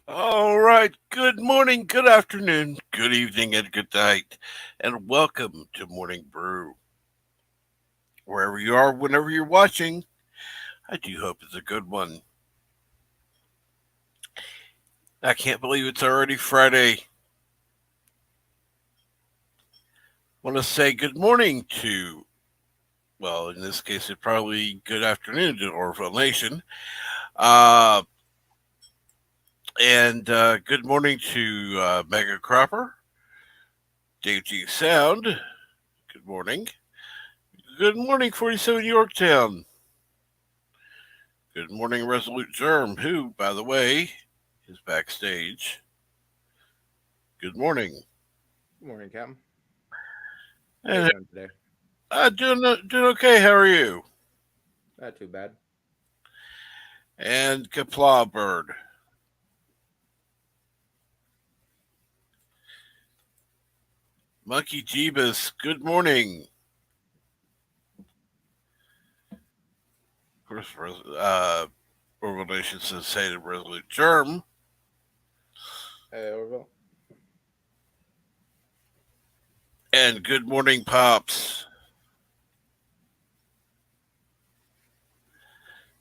All right. Good morning, good afternoon, good evening, and good night. And welcome to Morning Brew. Wherever you are, whenever you're watching, I do hope it's a good one. I can't believe it's already Friday. Want to say good morning to, well, in this case, it's probably good afternoon to Orville Nation. Uh, and good morning to Mega Cropper, Dave G Sound. Good morning. Good morning, 47 Yorktown. Good morning, Resolute Germ, who, by the way, is backstage. Good morning. Good morning, Captain. How you And doing today? doing okay. How are you? Not too bad. And Kapla Bird. Monkey Jeebus, good morning. Of course, Organization says say to Resolute Germ. Hey, Orville. And good morning, Pops.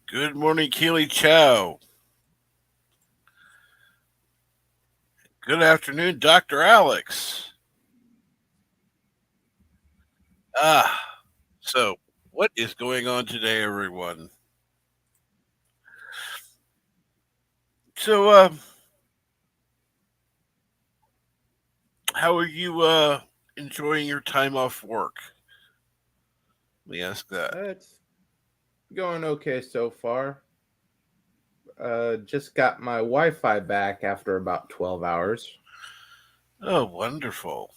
Good morning, Keely Chow. Good afternoon, Dr. Alex. Ah, so what is going on today, everyone? So, how are you enjoying your time off work? Let me ask that. It's going okay so far. Just got my Wi-Fi back after about 12 hours. Oh, wonderful.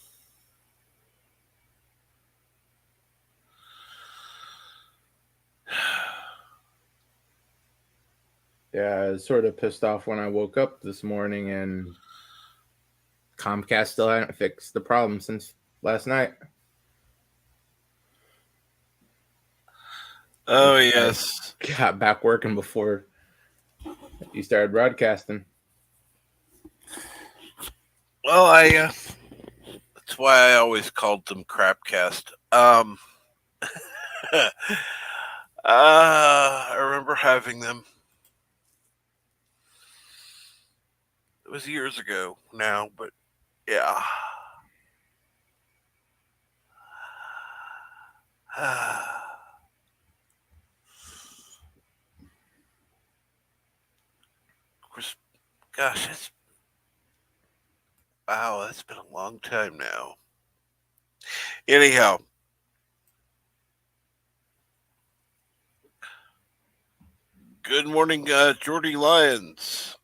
Yeah, I was sort of pissed off when I woke up this morning and Comcast still hadn't fixed the problem since last night. Oh, Thankfully, I yes. got back working before you started broadcasting. Well, that's why I always called them Crapcast. I remember having them. It was years ago now, but yeah. Of course, gosh, wow, that's been a long time now. Anyhow, good morning, Jordy Lyons.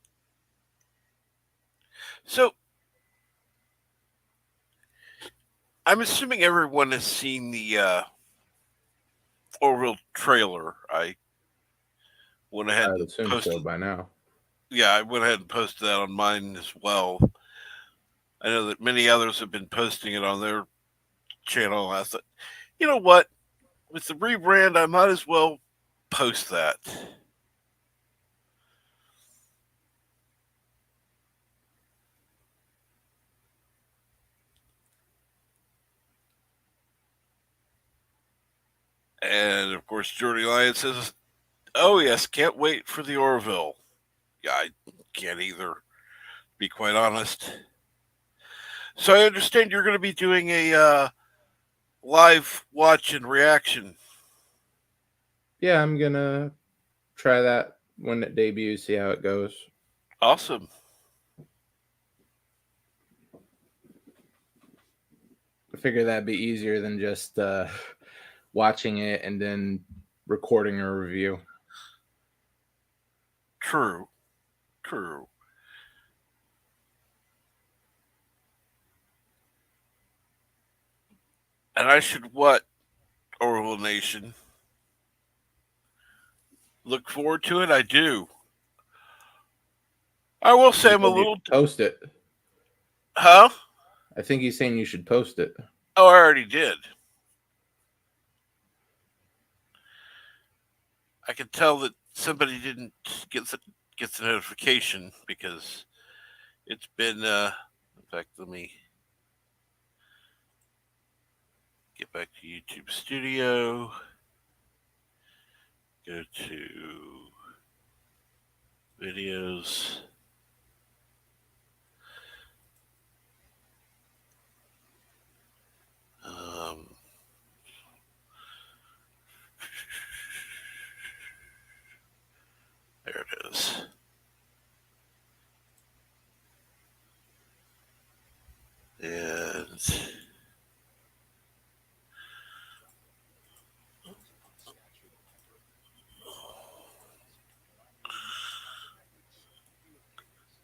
So, I'm assuming everyone has seen the Orville trailer. I went ahead I'd and assume so posted. by now. Yeah, I went ahead and posted that on mine as well. I know that many others have been posting it on their channel. I thought, you know what? With the rebrand, I might as well post that. And of course, Jordy Lyons says, "Oh yes, can't wait for the Orville." Yeah, I can't either. To be quite honest. So I understand you're going to be doing a live watch and reaction. Yeah, I'm gonna try that when it debuts, see how it goes. Awesome. I figure that'd be easier than just watching it and then recording a review. True. True. And I should what, Orville Nation? Look forward to it. I do. I will say He I'm a said you little. should post it. Huh? I think he's saying you should post it. Oh, I already did. I could tell that somebody didn't get the notification because It's been, in fact, let me get back to YouTube Studio, go to videos. Um, there it is. And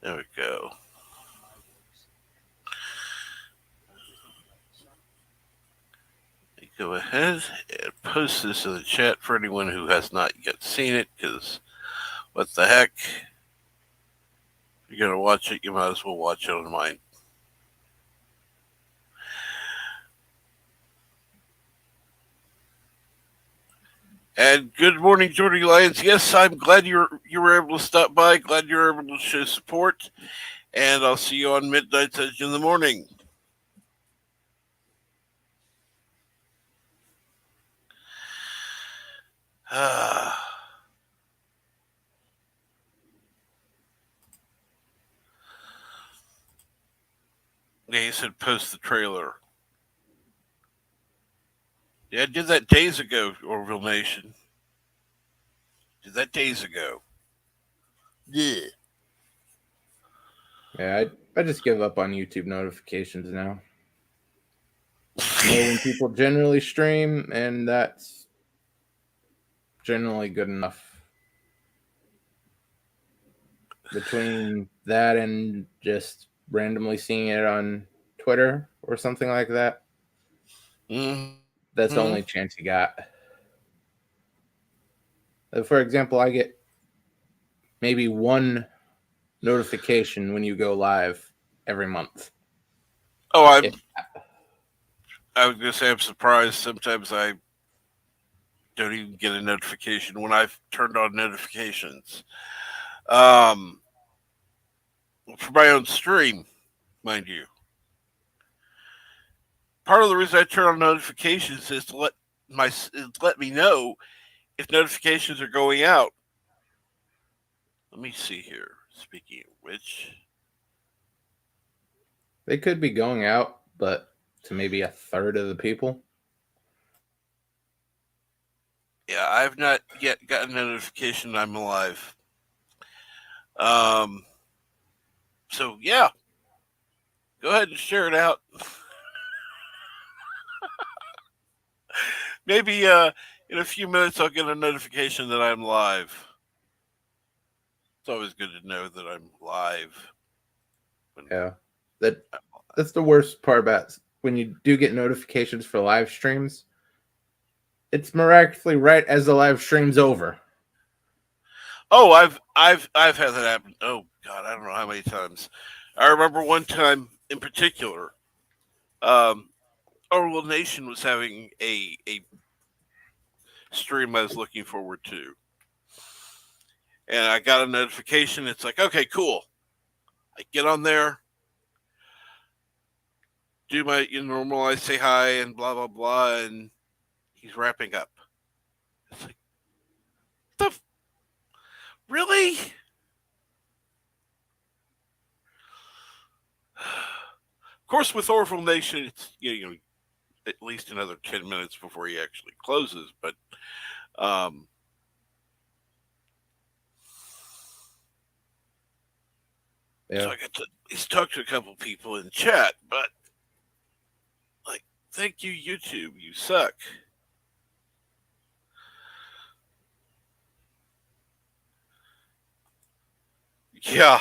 there we go. Go ahead and post this in the chat for anyone who has not yet seen it, because what the heck? If you're going to watch it, you might as well watch it on mine. And good morning, Jordy Lyons. Yes, I'm glad you were able to stop by. Glad you were able to show support. And I'll see you on Midnight Edge in the morning. Yeah, he said post the trailer. Yeah, I did that days ago, Orville Nation. Did that days ago. Yeah. Yeah, I just give up on YouTube notifications now. I know when people generally stream, and that's generally good enough. Between that and just randomly seeing it on Twitter or something like that, Mm-hmm. that's the only chance you got. For example, I get maybe one notification when you go live every month. Oh, If, I was gonna say I'm surprised. Sometimes I don't even get a notification when I've turned on notifications. Um, for my own stream, mind you. Part of the reason I turn on notifications is to let me know if notifications are going out. Let me see here. Speaking of which, they could be going out, but to maybe a third of the people. yeah, I've not yet gotten a notification I'm alive. Um, so yeah, go ahead and share it out. Maybe in a few minutes I'll get a notification that I'm live. It's always good to know that I'm live. Yeah, that's the worst part about when you do get notifications for live streams. It's miraculously right as the live stream's over. Oh, I've had that happen. Oh God, I don't know how many times. I remember one time in particular. Um, Orwell Nation was having a stream I was looking forward to, and I got a notification. It's like, okay, cool. I get on there, do my normal. I say hi and blah blah blah, and he's wrapping up. It's like, the really? Of course, with Orville Nation, it's at least another 10 minutes before he actually closes. But um, so Yeah, I got to at least talk to a couple people in chat. But like, thank you, YouTube. You suck. Yeah,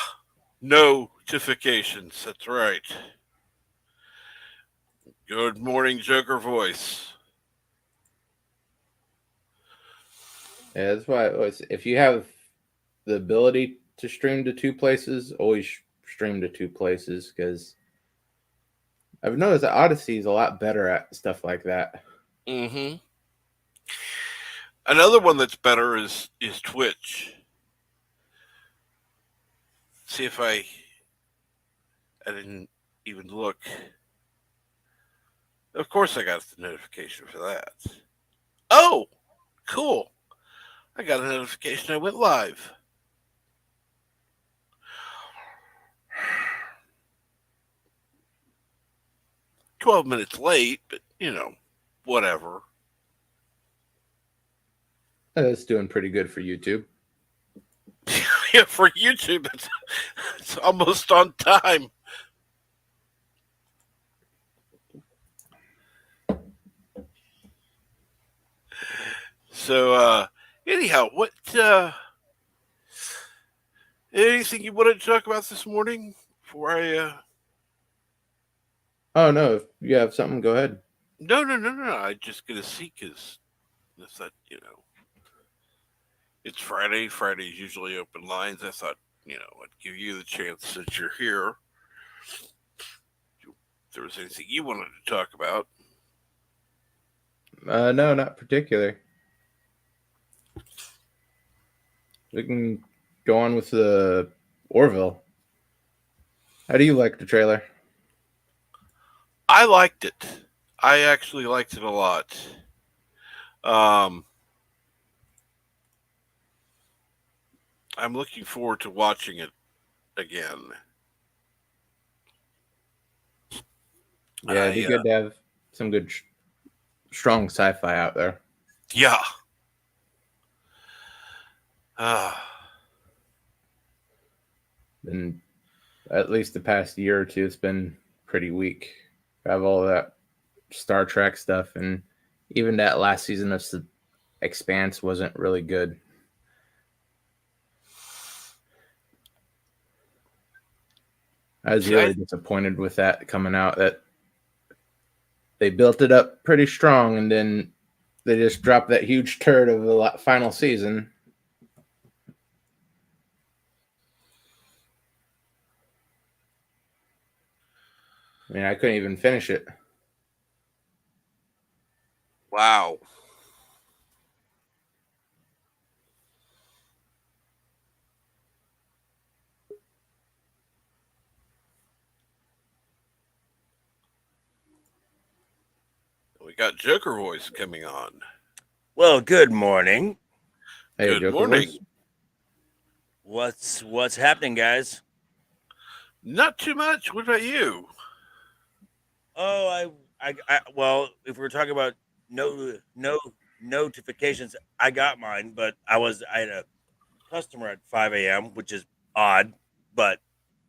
no notifications. That's right. Good morning, Joker voice. yeah, that's why if you have the ability to stream to two places, always stream to two places because I've noticed that Odyssey is a lot better at stuff like that. Mm-hmm. Another one that's better is Twitch. See if I I didn't even look. Of course, I got the notification for that. Oh, cool. I got a notification I went live. 12 minutes late, but whatever. That's doing pretty good for YouTube. Yeah, for YouTube, it's almost on time. So, anyhow, anything you wanted to talk about this morning before Oh no, if you have something, go ahead. no, no, no, no. I just gonna see because I thought, it's Friday. Fridays usually open lines. I thought, I'd give you the chance since you're here. If there was anything you wanted to talk about. No, not particular. We can go on with the Orville. How do you like the trailer? I liked it. I actually liked it a lot. Um, I'm looking forward to watching it again. Yeah, it'd be good to have some good, strong sci-fi out there. Yeah. Uh, And at least the past year or two, it's been pretty weak. Have all that Star Trek stuff, and even that last season of Expanse wasn't really good. I was see, I really disappointed with that coming out. That they built it up pretty strong, and then they just dropped that huge turd of the final season. I mean, I couldn't even finish it. wow. We got Joker Voice coming on. Well, good morning. Hey, Good Joker morning. Voice. What's happening, guys? Not too much. What about you? Oh, well, if we're talking about no notifications, I got mine, but I had a customer at 5 a.m., which is odd, but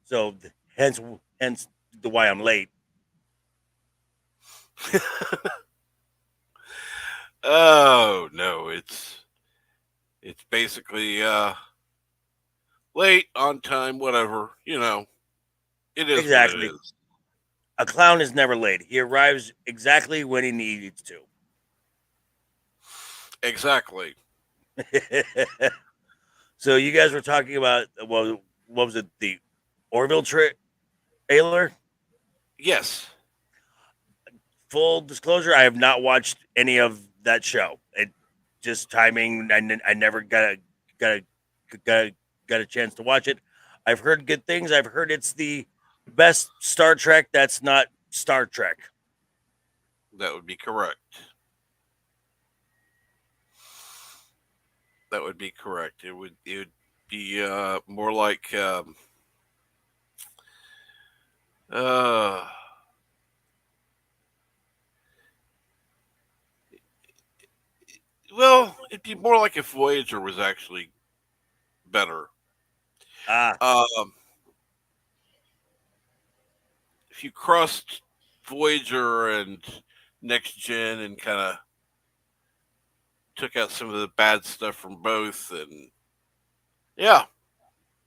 so hence the why I'm late. Oh no, it's basically late, on time, whatever. It is what it Exactly. is. A clown is never late. He arrives exactly when he needs Exactly. to. So you guys were talking about what was it, the Orville trailer? Yes. Full disclosure, I have not watched any of that show. It just timing. I never got a got a, got a chance to watch it. I've heard good things. I've heard it's the best Star Trek that's not Star Trek. That would be correct. That would be correct. It would be more like uh well, it'd be more like if Voyager was actually better. Ah, Um, if you crossed Voyager and Next Gen and kind of took out some of the bad stuff from both, and yeah,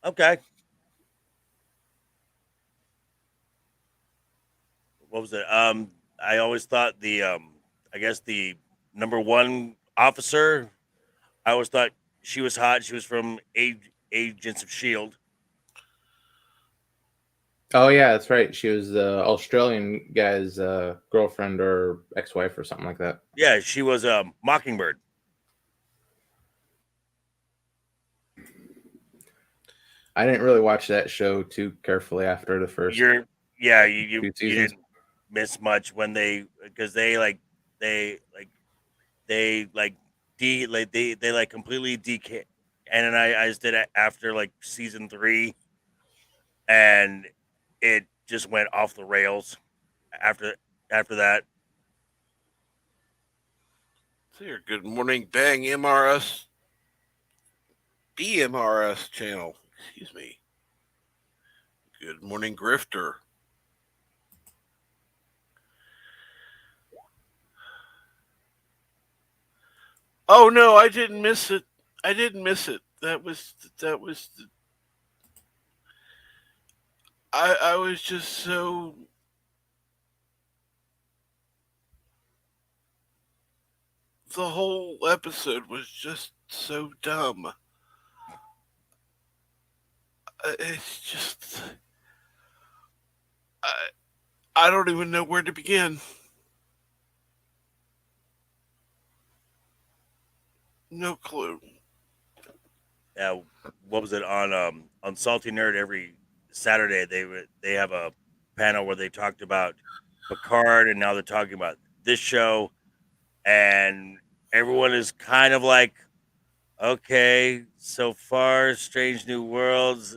okay. What was it? I always thought I guess the number one officer. I always thought she was hot. She was from Agents of Shield. Oh yeah, that's right. She was the Australian guy's girlfriend or ex-wife or something like that. Yeah, she was Mockingbird. I didn't really watch that show too carefully after the first You're Yeah, Two you seasons. didn't miss much when because they like they like they like completely deca and I just did it after like season 3, and it just went off the rails after that. So your Good Morning Bang MRS BMRS channel. Excuse me. Good Morning Grifter. Oh no, I didn't miss it. I didn't miss it. That was. I was just so. The whole episode was just so dumb. It's just. I, I don't even know where to begin. No clue. uh, what was it on Salty Nerd every Saturday? They have a panel where they talked about Picard, and now they're talking about this show, and everyone is kind of like, okay, so far, Strange New Worlds.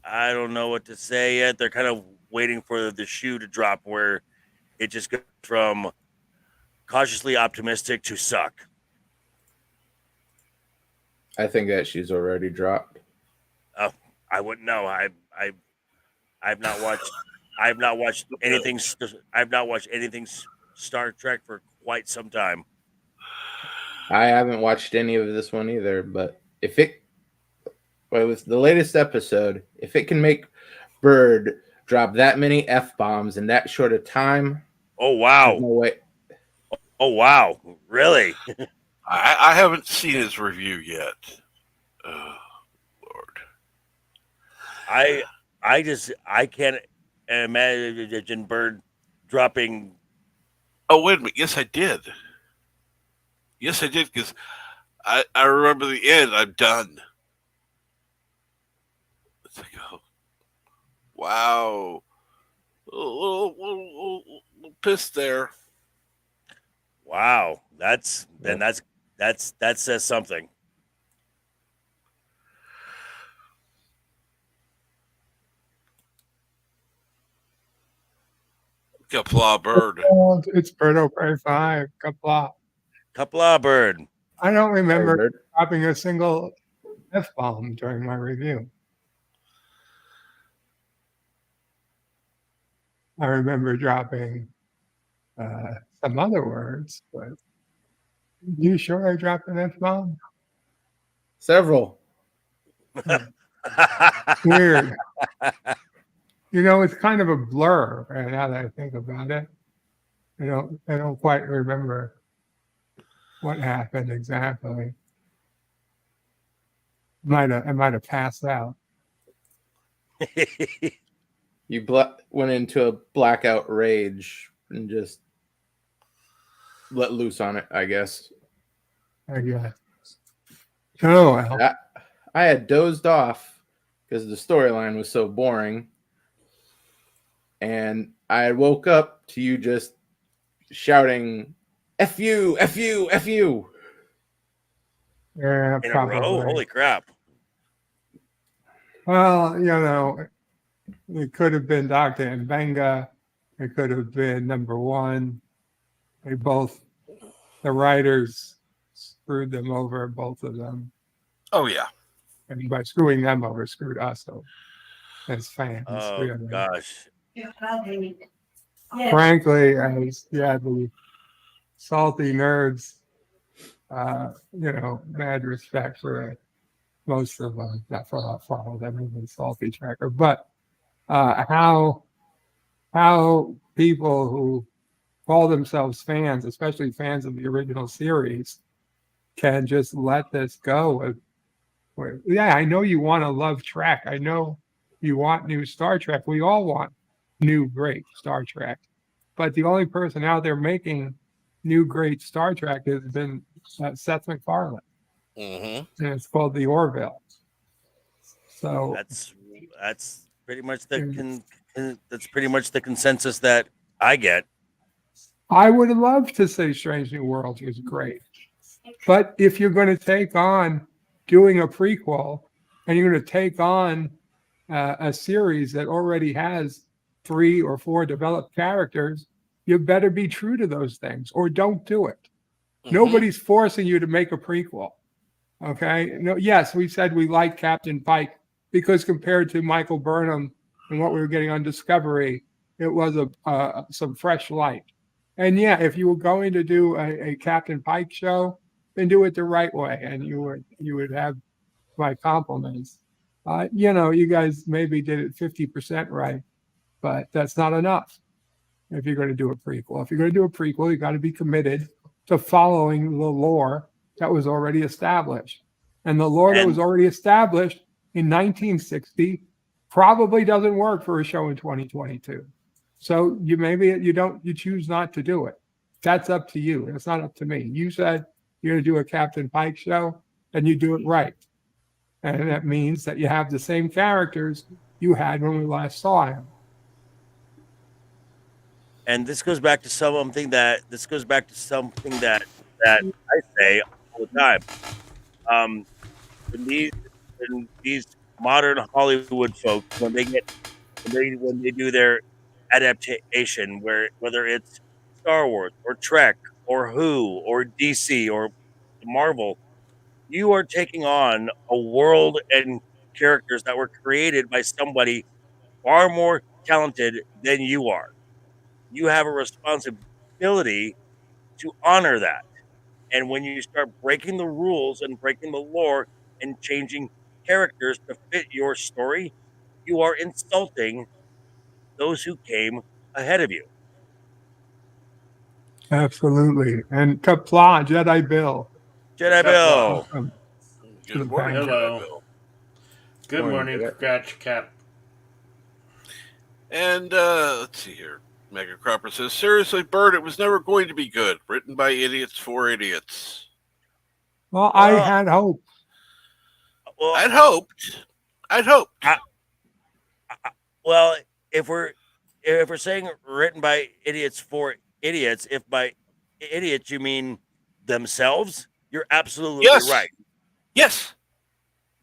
I don't know what to say yet. They're kind of waiting for the shoe to drop where it just goes from cautiously optimistic to suck. I think that she's already dropped. Uh, I wouldn't know. I've not watched I've not watched anything I've not watched anything Star Trek for quite some time. I haven't watched any of this one either, but if it was the latest episode, if it can make Bird drop that many F bombs in that short of time, Oh there's wow. no way. Oh wow. Really? I haven't seen his review yet. Oh, Lord. I can't imagine Bird dropping. Oh, wait a minute. Yes, I did. Yes, I did, because I remember the end. I'm done. It's like, oh, wow. A little pissed there. Wow. That's then Yeah. that says something. Kapla bird. Oh, it's Birdo Prey 5, Kapla. Kapla Bird. I don't Sorry, remember Bird. dropping a single F bomb during my review. I remember dropping some other words, but you sure I dropped an F bomb? Several. Weird. You know, it's kind of a blur right now that I think about it. I don't quite remember what happened exactly. I might have passed out. You went into a blackout rage and just let loose on it, I guess. I guess. Oh well. I had dozed off because the storyline was so boring. And I woke up to you just shouting, F you, F you, F you. Yeah, In a probably. row? Holy crap. Well, it could have been Dr. Mbenga. It could have been number one. The writers screwed them over, both of them. Oh, yeah. And by screwing them over, screwed us over as fans. Oh gosh. Frankly, as the salty nerds, mad respect for most of them, not for all followed everything salty tracker, but how people who call themselves fans, especially fans of the original series, can just let this go yeah, I know you want to love Trek. I know you want new Star Trek. We all want new great Star Trek. But the only person out there making new great Star Trek has been Seth MacFarlane. Mm-hmm. And it's called the Orville. So That's pretty much the That's pretty much the consensus that I get. I would love to say Strange New Worlds is great. But if you're going to take on doing a prequel and you're going to take on a series that already has 3 or 4 developed characters, you better be true to those things or don't do it. Mhm. Nobody's forcing you to make a prequel. Okay. No, yes, we said we like Captain Pike because compared to Michael Burnham and what we were getting on Discovery, it was some fresh light. And yeah, if you were going to do a Captain Pike show, then do it the right way, and you would have my compliments. You guys maybe did it 50% right, but that's not enough if you're going to do a prequel. If you're going to do a prequel, you got to be committed to following the lore that was already established. And the lore that was already established in 1960 probably doesn't work for a show in 2022. So you choose not to do it. That's up to you. It's not up to me. You said you're going to do a Captain Pike show, and you do it right. And that means that you have the same characters you had when we last saw him. And this goes back to something that I say all the time. Um, when these modern Hollywood folks, when they do their adaptation, whether it's Star Wars or Trek or Who or DC or Marvel, you are taking on a world and characters that were created by somebody far more talented than you are. You have a responsibility to honor that. And when you start breaking the rules and breaking the lore and changing characters to fit your story, you are insulting those who came ahead of you. Absolutely. And Kapla, Jedi Bill. Jedi Kapla. Bill. Welcome to the Good morning, panel. Jedi Hello. Bill. Good Morning, morning, Cadet. Scratch Cap. And let's see here. Mega Cropper says, seriously, Bird, it was never going to be good. Written by idiots for idiots. Well, I Well, had hope. well, I'd hoped. I, well, if we're saying written by idiots for idiots, if by idiots you mean themselves, you're absolutely Yes. right. Yes.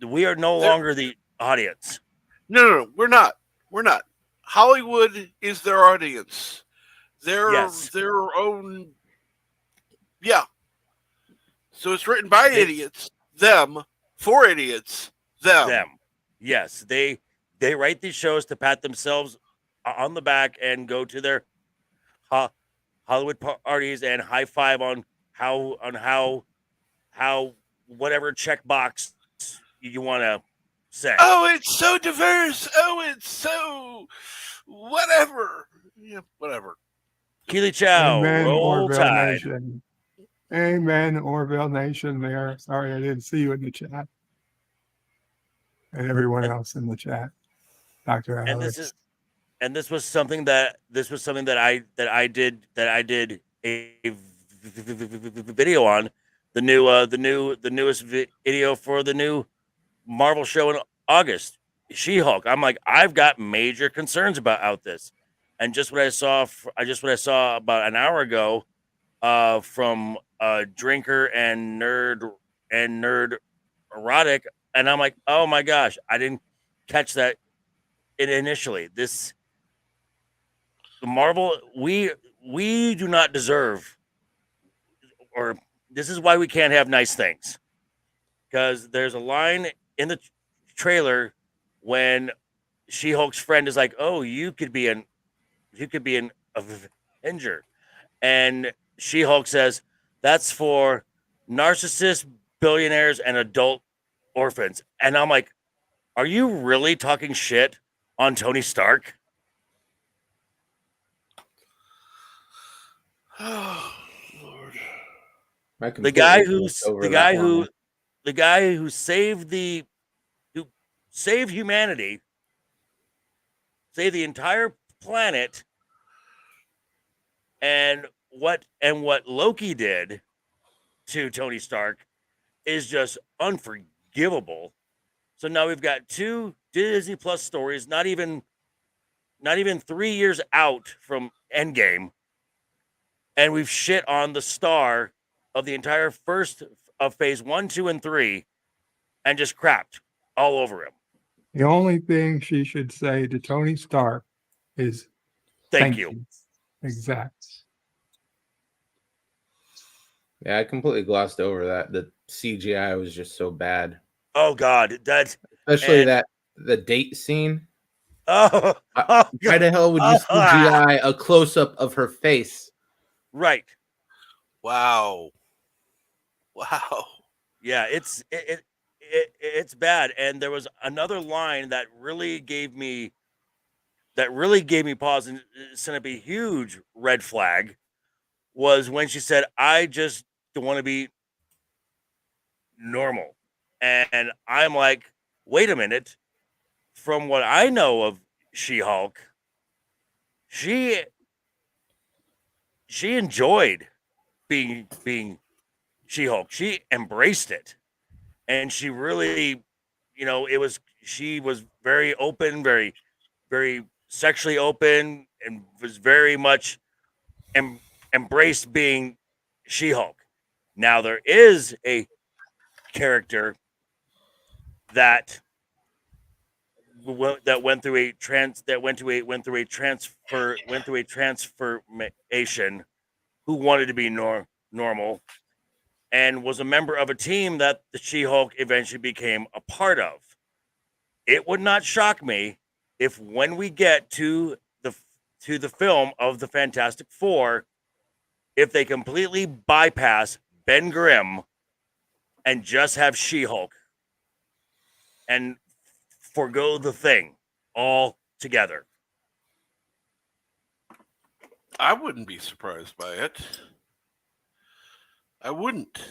We are no longer the audience. No, we're not. We're not. Hollywood is their audience. They're Yes. their own. Yeah. So it's written by idiots, them, for idiots, them. Yes, they write these shows to pat themselves on the back and go to their Hollywood parties and high five on how whatever checkbox you want to say. Oh, it's so diverse. Oh, it's so whatever. Yeah, whatever. Keely Chow, Amen, roll Orville tide. Nation. Amen, Orville Nation there. Sorry I didn't see you in the chat. And everyone else in the chat. Dr. And Alex. this was something that I did a video on the newest video for the new Marvel show in August, She-Hulk. I'm like, I've got major concerns about this, and just what I saw about an hour ago, from Drinker and Nerd Erotic, and I'm like, oh my gosh, I didn't catch that initially. The Marvel, we do not deserve, or this is why we can't have nice things, because there's a line in the trailer when She-Hulk's friend is like, "Oh, you could be an Avenger," and She-Hulk says, "That's for narcissists, billionaires, and adult orphans." And I'm like, "Are you really talking shit on Tony Stark?" Oh, Lord. I The guy completely who's skipped over the that guy line. who the guy who saved humanity, saved the entire planet, and what Loki did to Tony Stark is just unforgivable. So now we've got 2 Disney Plus stories, not even 3 years out from Endgame, and we've shit on the star of the entire first of phase 1, 2, and 3, and just crapped all over him. The only thing she should say to Tony Stark is Thank you. Exact. Yeah, I completely glossed over that. The CGI was just so bad. Oh God, Especially and- the date scene. oh, Why the hell would you CGI a close up of her face? Right. Wow. Yeah, it's bad. And there was another line that really gave me pause and sent up a huge red flag, was when she said, "I just don't want to be normal." And I'm like, wait a minute. From what I know of She-Hulk, she enjoyed being She-Hulk. She embraced it. And she really, she was very open, very, very sexually open, and was very much embraced being She-Hulk. Now there is a character that went through a transformation, who wanted to be normal, and was a member of a team that the She-Hulk eventually became a part of. It would not shock me if, when we get to the film of the Fantastic Four, if they completely bypass Ben Grimm and just have She-Hulk and forgo the Thing all together. I wouldn't be surprised by it. I wouldn't.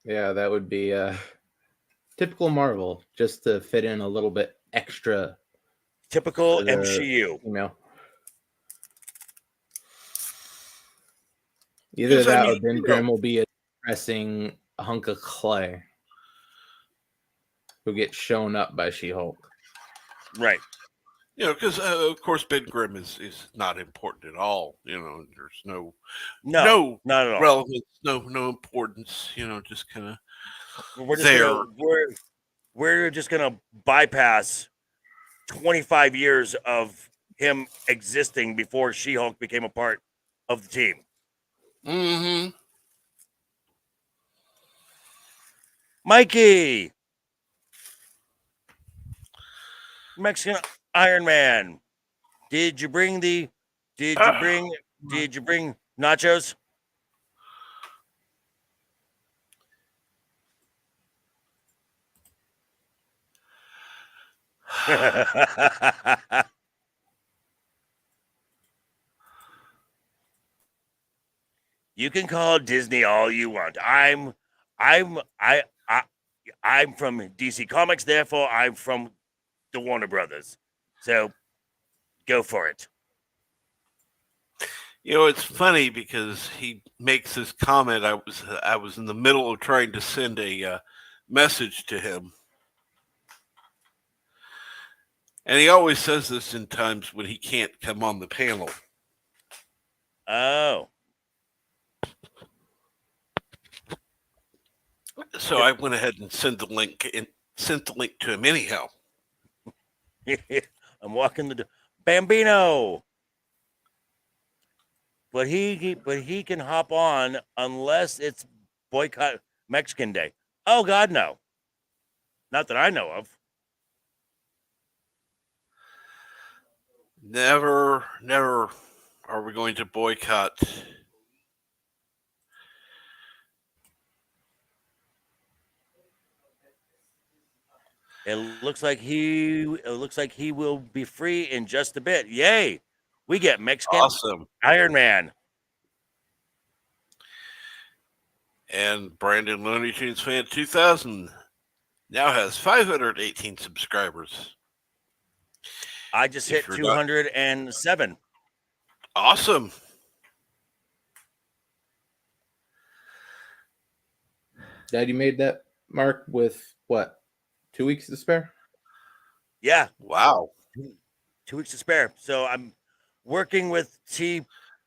Yeah, that would be typical Marvel, just to fit in a little bit extra. Typical MCU. Either that or Ben Grimm will be a depressing hunk of clay who gets shown up by She-Hulk. Right. Because of course Ben Grimm is not important at all. There's no not at all relevance, no importance. Just kind of we're just gonna bypass 25 years of him existing before She-Hulk became a part of the team. Mm-hmm. Mikey, Mexican Iron Man. Did you bring nachos? You can call Disney all you want. I'm from DC Comics, therefore I'm from the Warner Brothers. So go for it. It's funny because he makes this comment. I was in the middle of trying to send a message to him, and he always says this in times when he can't come on the panel. Oh. So I went ahead and sent the link to him anyhow. I'm walking the Bambino. But he can hop on unless it's boycott Mexican Day. Oh God, no. Not that I know of. Never are we going to boycott. It looks like he will be free in just a bit. Yay! We get Mexican Awesome. Iron Man. And Brandon Looney Tunes Fan 2000 now has 518 subscribers. I just hit 207. Awesome. Dad, you made that mark with what? 2 weeks to spare? Yeah. Wow. 2 weeks to spare. So I'm working with T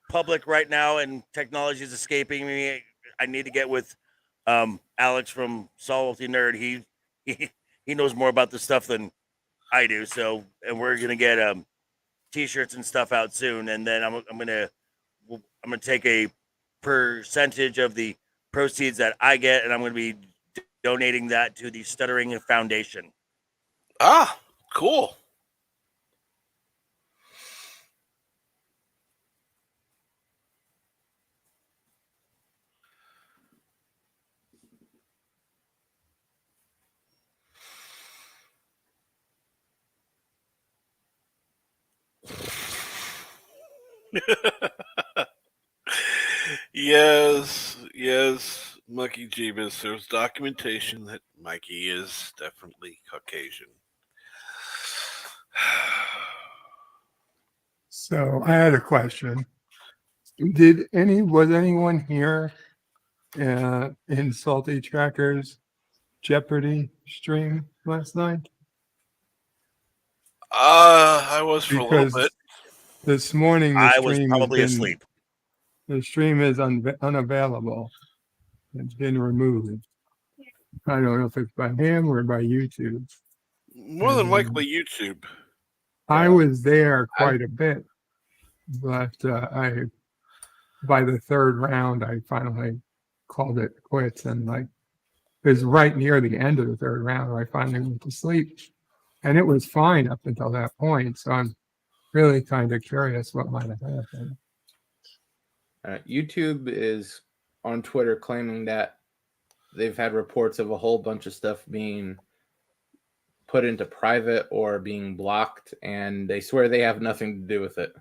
Public right now, and technology is escaping me. I need to get with Alex from Salty Nerd. He he knows more about this stuff than I do. So, and we're gonna get t-shirts and stuff out soon, and then I'm gonna take a percentage of the proceeds that I get, and I'm gonna be donating that to the Stuttering Foundation. Ah, cool. Yes, Monkey Jeebus. There's documentation that Mikey is definitely Caucasian. So I had a question. Was anyone here in Salty Tracker's Jeopardy stream last night? I was for a little bit. Because this morning I was probably asleep. The stream is unavailable. It's been removed. I don't know if it's by him or by YouTube. More than likely YouTube. I was there quite a bit, but by the third round, I finally called it quits, and like it was right near the end of the third round where I finally went to sleep, and it was fine up until that point. So I'm really kind of curious what might have happened. YouTube is on Twitter claiming that they've had reports of a whole bunch of stuff being put into private or being blocked, and they swear they have nothing to do with it.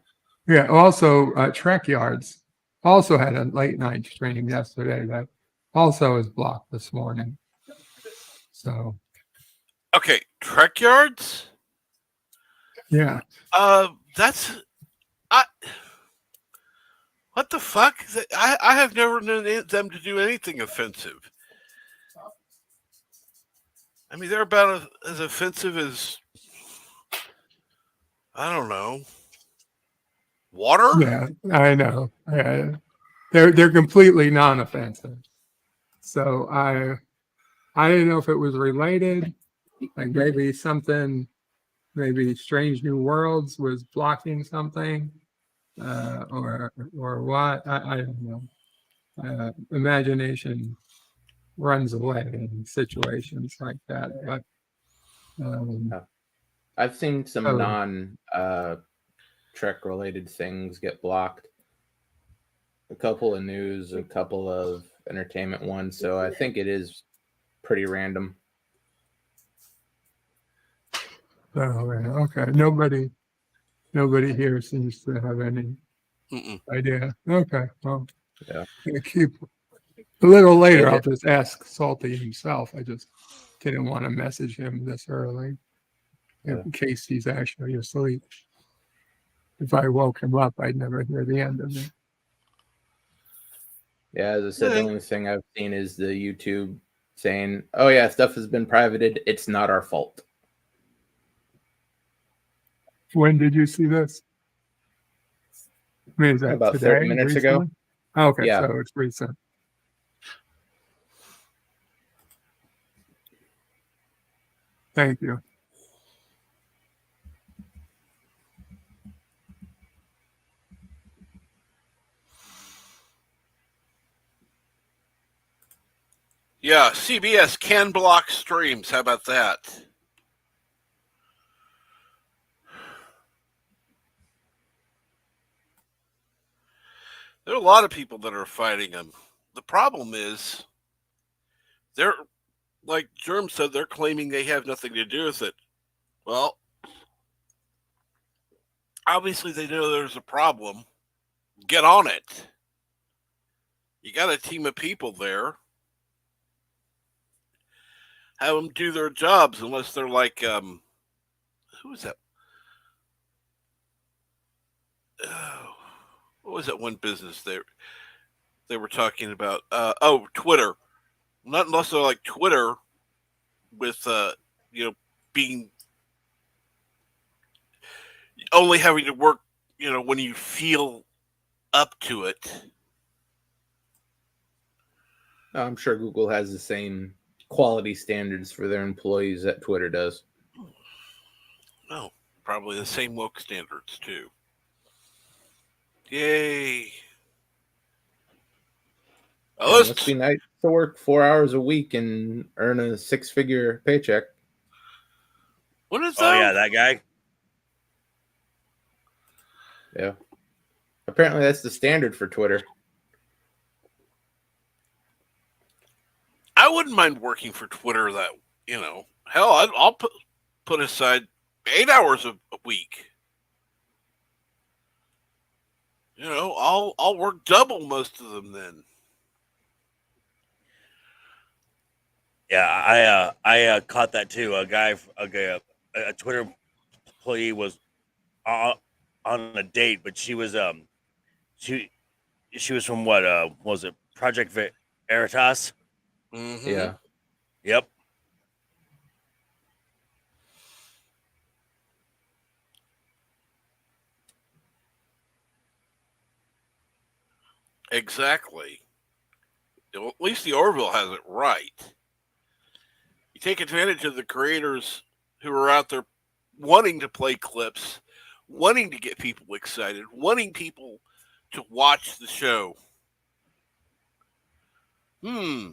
Yeah. Also, Trek Yards also had a late night stream yesterday that also is blocked this morning. So. Okay, Trek Yards. Yeah. That's what the fuck? I have never known them to do anything offensive. I mean, they're about as offensive as, I don't know, water? Yeah, I know. They're completely non-offensive. So I didn't know if it was related, like maybe Strange New Worlds was blocking something, or what. I don't know. Imagination runs away in situations like that. But I've seen some Trek related things get blocked. A couple of news, a couple of entertainment ones. So I think it is pretty random. Oh, okay. Nobody here seems to have any idea. Okay. Well, yeah. Keep a little later. I'll just ask Salty himself. I just didn't want to message him this early in case he's actually asleep. If I woke him up, I'd never hear the end of it. Yeah, as I said, the only thing I've seen is the YouTube saying, "Oh yeah, stuff has been privated. It's not our fault." When did you see this? I mean, is that about today, 30 minutes ago? Okay, yeah. So it's recent. Thank you. Yeah, CBS can block streams. How about that? There are a lot of people that are fighting them. The problem is, they're, like Germ said, they're claiming they have nothing to do with it. Well, obviously they know there's a problem. Get on it. You got a team of people there. Have them do their jobs, unless they're like, who was that? What was that one business they were talking about? Twitter. Not unless they're like Twitter with being only having to work, when you feel up to it. I'm sure Google has the same quality standards for their employees that Twitter does. Oh, probably the same woke standards too. Yay! Yeah, it must Let's be nice to work 4 hours a week and earn a six-figure paycheck. what is Oh yeah, that? that guy. Yeah. Apparently, that's the standard for Twitter. I wouldn't mind working for Twitter. That hell, I'll put aside 8 hours a week. I'll work double most of them then. Yeah, I caught that too. A Twitter employee was uh, on a date, but she she was from what was it, Project Veritas? Mm-hmm. Yeah. Yep. Exactly. At least the Orville has it right. You take advantage of the creators who are out there wanting to play clips, wanting to get people excited, wanting people to watch the show. Hmm.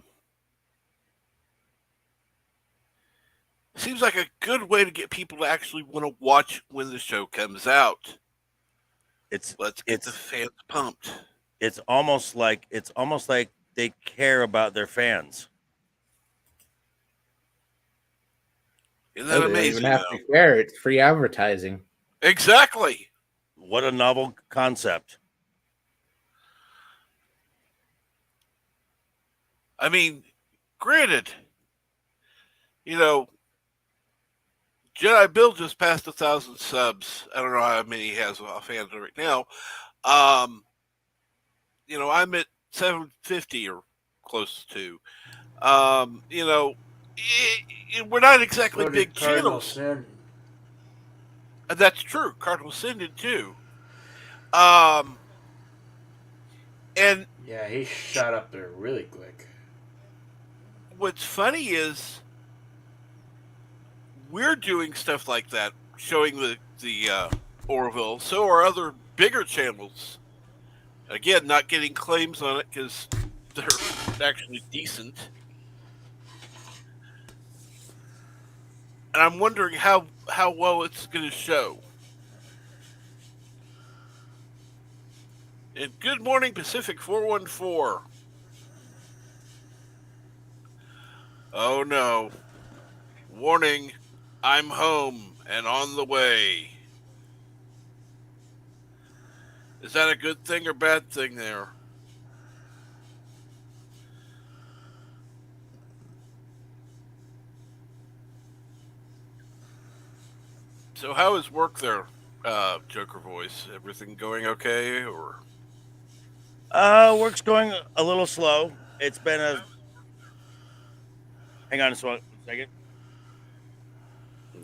Seems like a good way to get people to actually want to watch when the show comes out. It's Let's get the it's fans pumped. it's almost like they care about their fans. Isn't Oh, that they don't even amazing, have to though? care. It's free advertising. Exactly. What a novel concept. I mean, granted, you know, Jedi Bill just passed 1,000 subs. I don't know how many he has offhand right now. Um, I'm at 750 or close to. Um, you know, we're not exactly So big did Cardinal channels. Sin. That's true. Cardinal Sin did too. Um, and Yeah, he shot up there really quick. what's funny is we're doing stuff like that, showing the Orville. So are other bigger channels. Again, not getting claims on it because they're actually decent. And I'm wondering how well it's going to show. And good morning, Pacific 414. Oh no. Warning, I'm home and on the way. Is that a good thing or bad thing there? So how is work there, Joker Voice? Everything going okay or Work's going a little slow. It's been a hang on a second.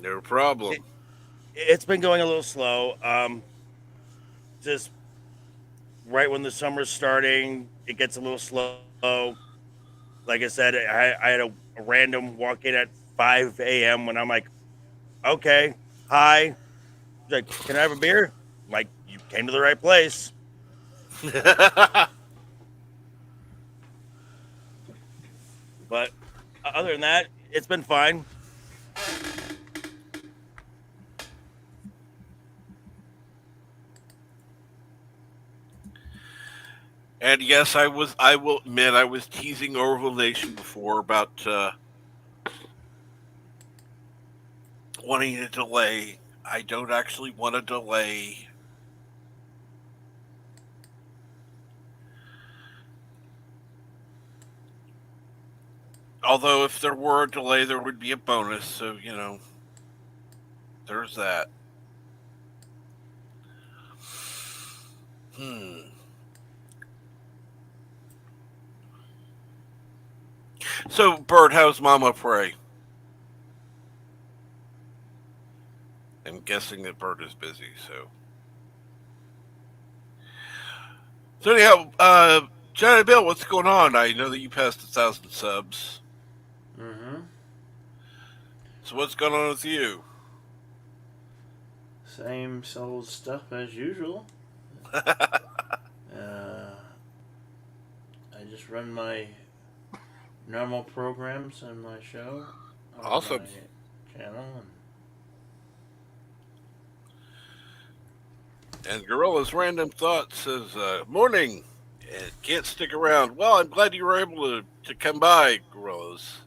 no It, problem? it's been going a little slow. Just right when the summer's starting, it gets a little slow. Like I said, I had a random walk in at 5 a.m. when I'm like, okay, hi. He's like, can I have a beer? I'm like, you came to the right place. But other than that, it's been fine. And yes, I will admit I was teasing Orville Nation before about wanting to delay. I don't actually want to delay. Although if there were a delay, there would be a bonus. So there's that. Hmm. So, Bird, how's Mama Pray? And I'm guessing that Bert is busy. So anyhow, Johnny Bill, what's going on? I know that you passed 1,000 subs. Mm-hmm. So what's going on with you? Same old stuff as usual. I just run my normal programs on my show on Awesome. my channel. And Gorilla's Random Thought says, morning. Can't stick around. Well, I'm glad you were able to come by, Gorillas.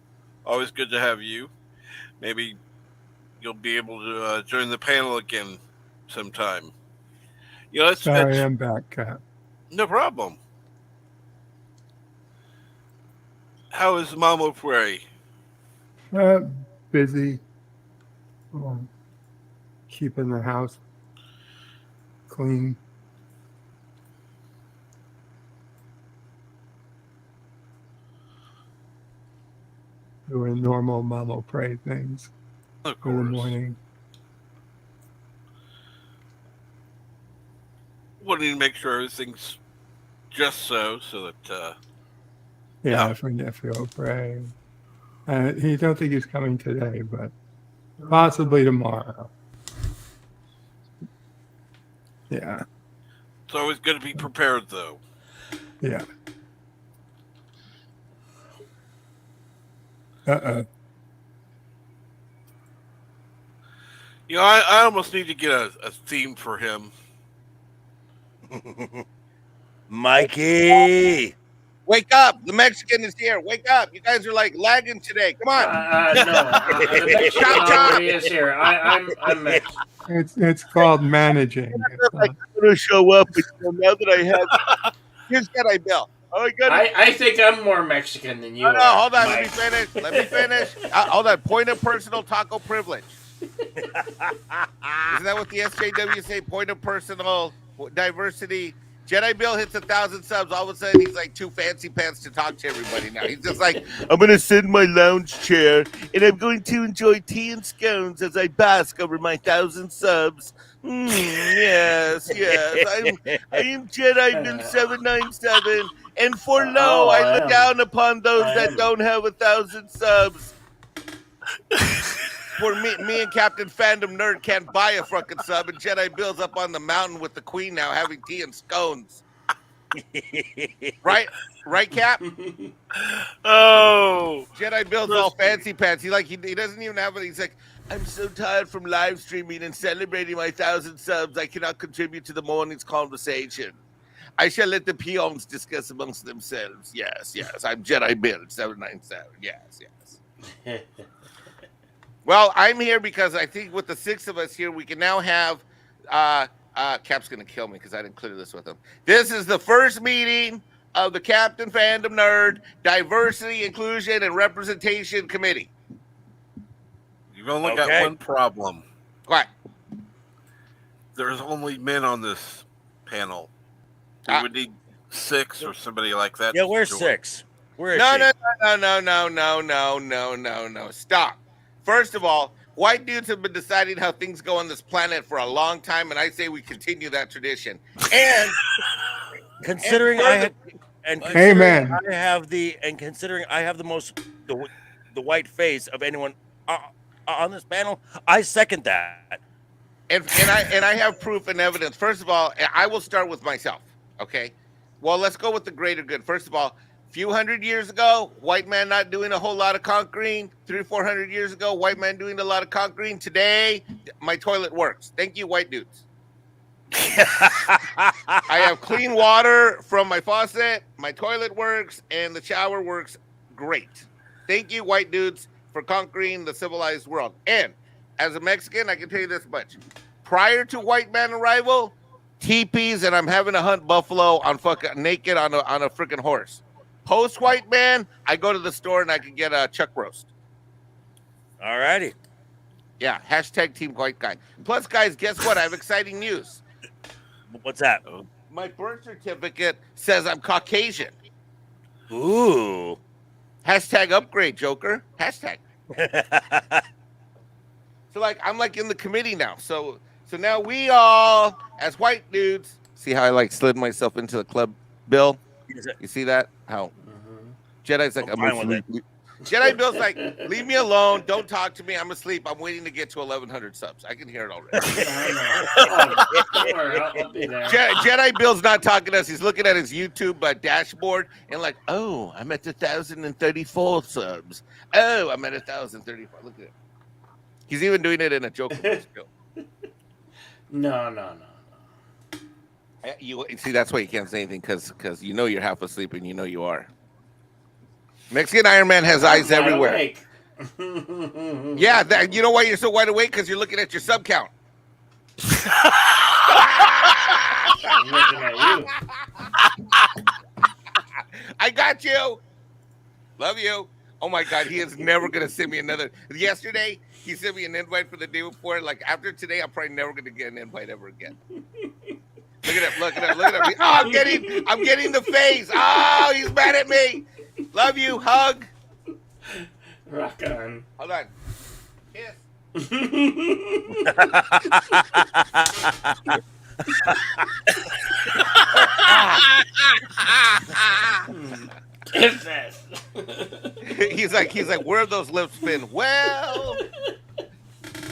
Always good to have you. Maybe you'll be able to join the panel again sometime. Sorry, I'm back, Cap. No problem. How is Mama Prey? Busy. Keeping the house clean. Doing normal Mama Prey things Of for the course. morning. Wanting to make sure everything's just so that Yeah, for nephew Prey. He don't think he's coming today, but possibly tomorrow. Yeah. it's always good to be prepared, though. Yeah. Uh-oh. I almost need to get a theme for him. Mikey. Wake up! The Mexican is here. Wake up! You guys are like lagging today. Come on. No, the Mexican already is here. I'm Mexican. It's called managing. It's I'm gonna show up. Now that I have, here's Jedi Bill. Oh, I got it. I think I'm more Mexican than you No, are. hold on. Mike. Let me finish. Hold on. Point of personal taco privilege. Isn't that what the SJW say? Point of personal diversity. Jedi Bill hits 1,000 subs. All of a sudden, he's like too fancy pants to talk to everybody now. He's just like, I'm going to sit in my lounge chair and I'm going to enjoy tea and scones as I bask over my 1,000 subs. Yes. I am Jedi Bill 797. And for lo, I look down upon those that don't have 1,000 subs. For me and Captain Fandom Nerd can't buy a fucking sub, and Jedi Bill's up on the mountain with the Queen now having tea and scones. Right, Cap? Oh, Jedi Bill's all fancy pants. He doesn't even have it. He's like, I'm so tired from live streaming and celebrating my 1,000 subs. I cannot contribute to the morning's conversation. I shall let the peons discuss amongst themselves. Yes. I'm Jedi Bill 797. Yes. Well, I'm here because I think with the 6 of us here, we can now have. Cap's gonna kill me because I didn't clear this with him. This is the first meeting of the Captain Fandom Nerd Diversity, Inclusion, and Representation Committee. you've only got one problem. What? There's only men on this panel. We would need 6 or somebody like that. Yeah, we're 6. Where is No. Stop. First of all, white dudes have been deciding how things go on this planet for a long time, and I say we continue that tradition. And considering I have the most the white face of anyone on this panel, I second that. And I have proof and evidence. First of all, I will start with myself. Okay. Well, let's go with the greater good. First of all, few hundred years ago, white man not doing a whole lot of conquering. 300-400 years ago, white man doing a lot of conquering. Today, my toilet works. Thank you, white dudes. I have clean water from my faucet. My toilet works, and the shower works great. Thank you, white dudes, for conquering the civilized world. And as a Mexican, I can tell you this much: prior to white man arrival, teepees, and I'm having to hunt buffalo on fucking naked on a freaking horse. Post white man, I go to the store and I can get a chuck roast. All righty. Yeah, hashtag team white guy. Plus, guys, guess what? I have exciting news. What's that? My birth certificate says I'm Caucasian. Ooh. Hashtag upgrade, Joker. Hashtag. So like I'm like in the committee now. So now we all as white dudes see how I like slid myself into the club, Bill. You see that? How Jedi's like I'm fine with it. Jedi Bill's like, leave me alone. Don't talk to me. I'm asleep. I'm waiting to get to 1,100 subs. I can hear it already. Don't worry, I'll be there. Jedi Bill's not talking to us. He's looking at his YouTube dashboard and like, oh, I'm at 1,034 subs. Oh, I'm at 1,034. Look at it. He's even doing it in a joke. No. You see, that's why you can't say anything because you know you're half asleep and you know you are. Mexican Iron Man has eyes everywhere. Yeah, you know why you're so wide awake? Because you're looking at your sub count. I'm looking at you. I got you. Love you. Oh my God, he is never gonna send me another. Yesterday, he sent me an invite for the day before. Like after today, I'm probably never gonna get an invite ever again. Look at him! Look at him! Look at him! Oh, I'm getting the face. Oh, he's mad at me. Love you. Hug. Rock on. Hold on. Kiss. Kisses. he's like, where have those lips been? Well,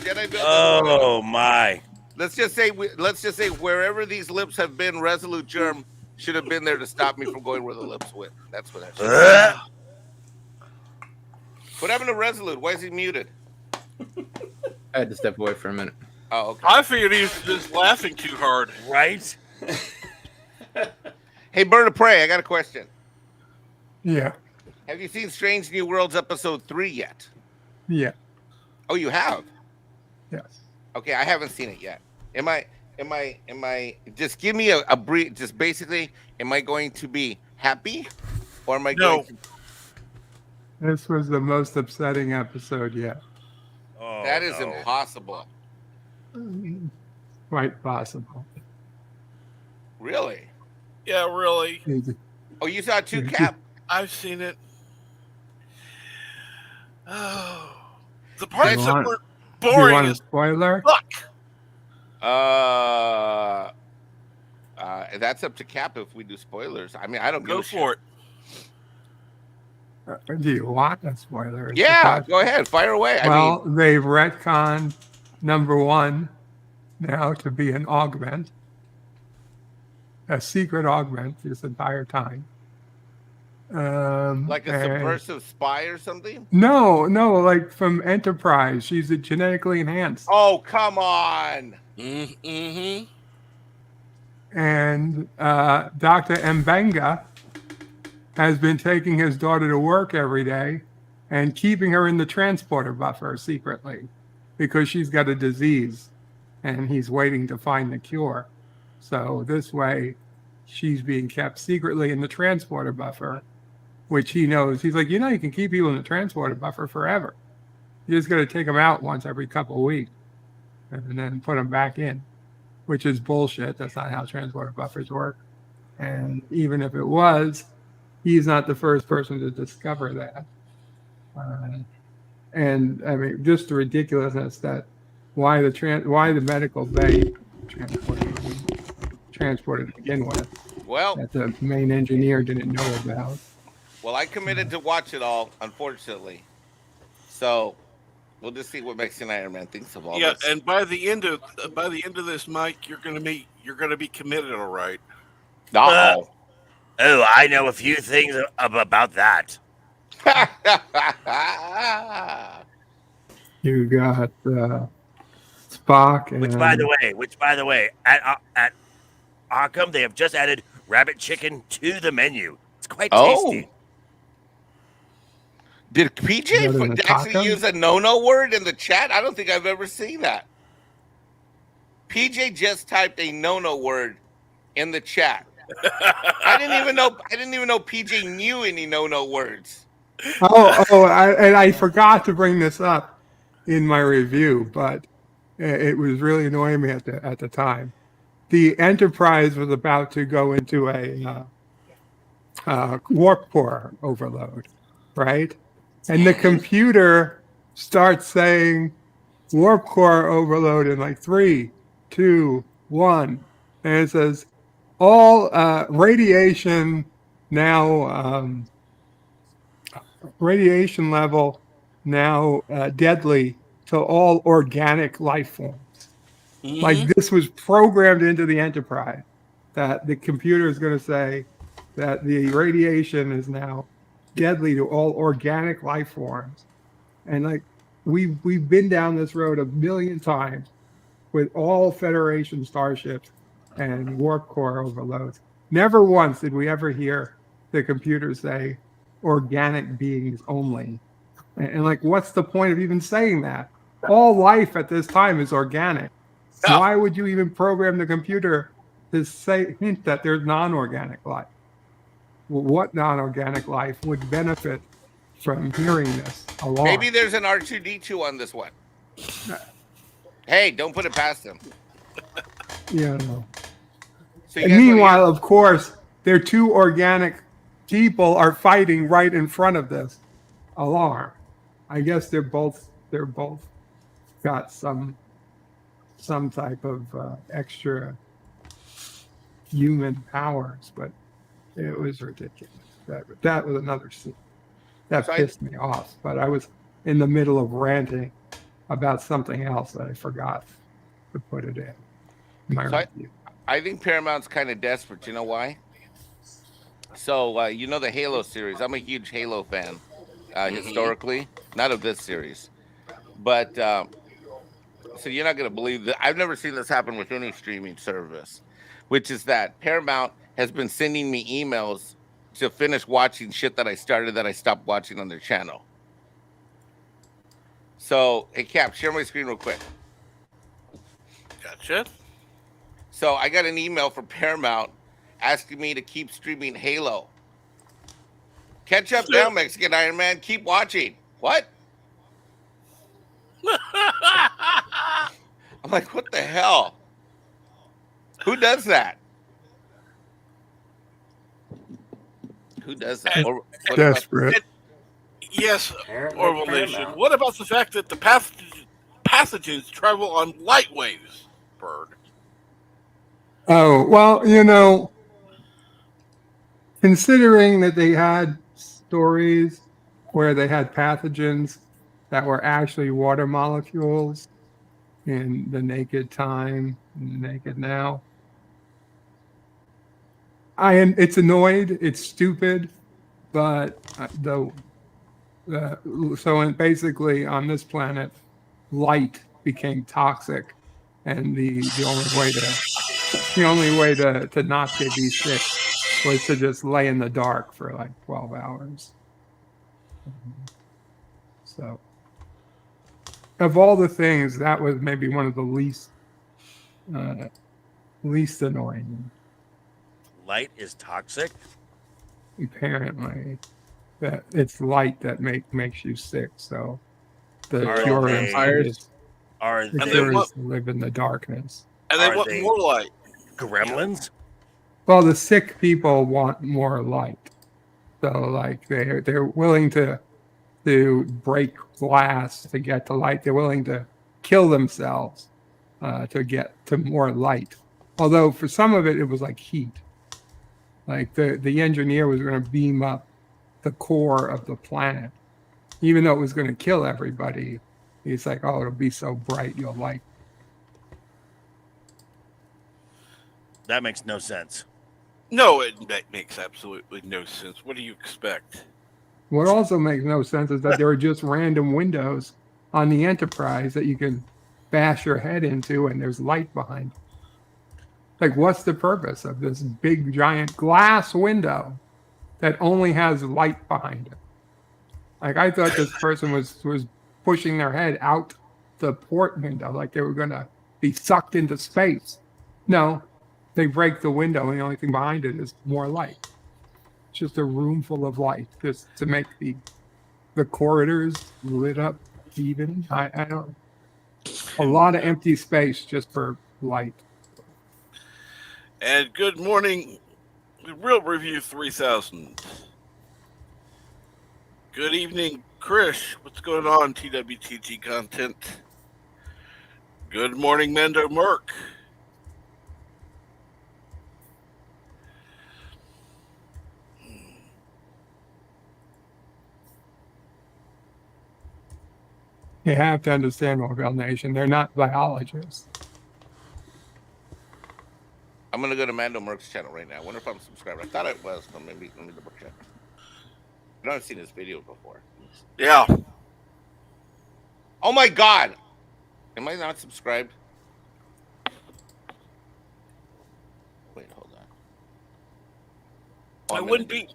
Jedi Bill. Oh my! Let's just say wherever these lips have been, Resolute Germ should have been there to stop me from going where the lips went. That's what I should. What happened to Resolute? Why is he muted? I had to step away for a minute. Oh, okay. I figured he was just laughing too hard. Right? Hey, Bird of Prey, I got a question. Yeah. Have you seen Strange New Worlds episode 3 yet? Yeah. Oh, you have? Yes. Okay, I haven't seen it yet. Am I just give me a brief, just basically, am I going to be happy or am I going to? This was the most upsetting episode yet. Oh, That is no. impossible. Quite possible. Really? Yeah, really. Oh, you saw 2 Cap? I've seen it. Oh, the parts that were Do you boring want a as spoiler? fuck. That's up to Cap if we do spoilers. I mean, I don't give Go a for shit. Do you want a spoiler? Is the Yeah, question. go ahead, fire away. Well, they've retconned number 1 now to be an augment, a secret augment this entire time. Like a subversive spy or something? No, like from Enterprise. She's a genetically enhanced. Oh, come on. Mm-hmm. And Dr. Mbenga has been taking his daughter to work every day and keeping her in the transporter buffer secretly because she's got a disease and he's waiting to find the cure. So this way, she's being kept secretly in the transporter buffer, which he knows. He's like, you can keep people in the transporter buffer forever. You just got to take them out once every couple of weeks and then put them back in, which is bullshit. That's not how transporter buffers work. And even if it was, he's not the first person to discover that. And I mean, just the ridiculousness that why the medical bay transported to begin with. Well, That the main engineer didn't know about. Well, I committed to watch it all, unfortunately. So we'll just see what Mexican Iron Man thinks of all Yeah, this. and by the end of this, Mike, you're gonna be committed, all right. No. Oh, I know a few things about that. You got Spock, and Which, by the way, at Occam, they have just added rabbit chicken to the menu. It's quite tasty. Did PJ actually use a no-no word in the chat? I don't think I've ever seen that. PJ just typed a no-no word in the chat. I didn't even know PJ knew any no-no words. I forgot to bring this up in my review, but it was really annoying me at the time. The Enterprise was about to go into a warp core overload, right? And the computer starts saying warp core overload in like 3, 2, 1. And it says all radiation now, radiation level now deadly to all organic life forms. Like Mm-hmm. this was programmed into the Enterprise that the computer is going to say that the radiation is now deadly to all organic life forms. And like we've been down this road a million times with all Federation starships and warp core overloads. Never once did we ever hear the computer say organic beings only. And like, what's the point of even saying that? All life at this time is organic. Yeah. Why would you even program the computer to say hint that there's non-organic life? Well, what non-organic life would benefit from hearing this alarm? Maybe there's an R2D2 on this one. Hey, don't put it past them. You know. So you And guys wanna meanwhile, of course, their two organic people are fighting right in front of this alarm. I guess they're both got some type of extra human powers, but it was ridiculous. That was another scene that So pissed me off. But I was in the middle of ranting about something else that I forgot to put it in my So review. I think Paramount's kind of desperate. You know why? So you know the Halo series. I'm a huge Halo fan, historically, not of this series, but so you're not gonna believe that. I've never seen this happen with any streaming service, which is that Paramount has been sending me emails to finish watching shit that I started that I stopped watching on their channel. So hey, Cap, share my screen real quick. Gotcha. So I got an email from Paramount asking me to keep streaming Halo. Catch up now, Mexican Iron Man. Keep watching. What? I'm like, what the hell? Who does that? Who does that? Or what about, Desperate. Yes, Apparently Orville Nation. Paramount. What about the fact that the pathogens travel on light waves, Bird? Oh, well, you know, considering that they had stories where they had pathogens that were actually water molecules in the Naked Time, and the Naked Now, it's annoyed, it's stupid, but basically on this planet, light became toxic, and the only way to not get be sick was to just lay in the dark for like 12 hours. So, of all the things, that was maybe one of the least annoying. Light is toxic. Apparently, that it's light that makes you sick. So, the Are cure they- is Are the And they then cure what- is to live in the darkness. And they Are want they- more light. gremlins? Well, the sick people want more light, so like they're willing to break glass to get to light. They're willing to kill themselves to get to more light. Although for some of it, it was like heat. Like the engineer was going to beam up the core of the planet, even though it was going to kill everybody. He's like, oh, it'll be so bright, you'll like. That makes no sense. No, that makes absolutely no sense. What do you expect? What also makes no sense is that there are just random windows on the Enterprise that you can bash your head into, and there's light behind it. Like, what's the purpose of this big giant glass window that only has light behind it? Like, I thought this person was pushing their head out the port window, like they were gonna be sucked into space. No, they break the window, and the only thing behind it is more light. It's just a room full of light, just to make the corridors lit up even. I don't. A lot of empty space just for light. And good morning, Real Review 3000. Good evening, Krish. What's going on, TWTG content? Good morning, Mendo Merc. You have to understand, Mobile Nation, they're not biologists. I'm gonna go to Mando Merck's channel right now. I wonder if I'm subscribed. I thought I was, but maybe let me double check. I know I've seen his video before. Yeah. Oh my god! Am I not subscribed? Wait, hold on. Oh, I I'm in a wouldn't different- be.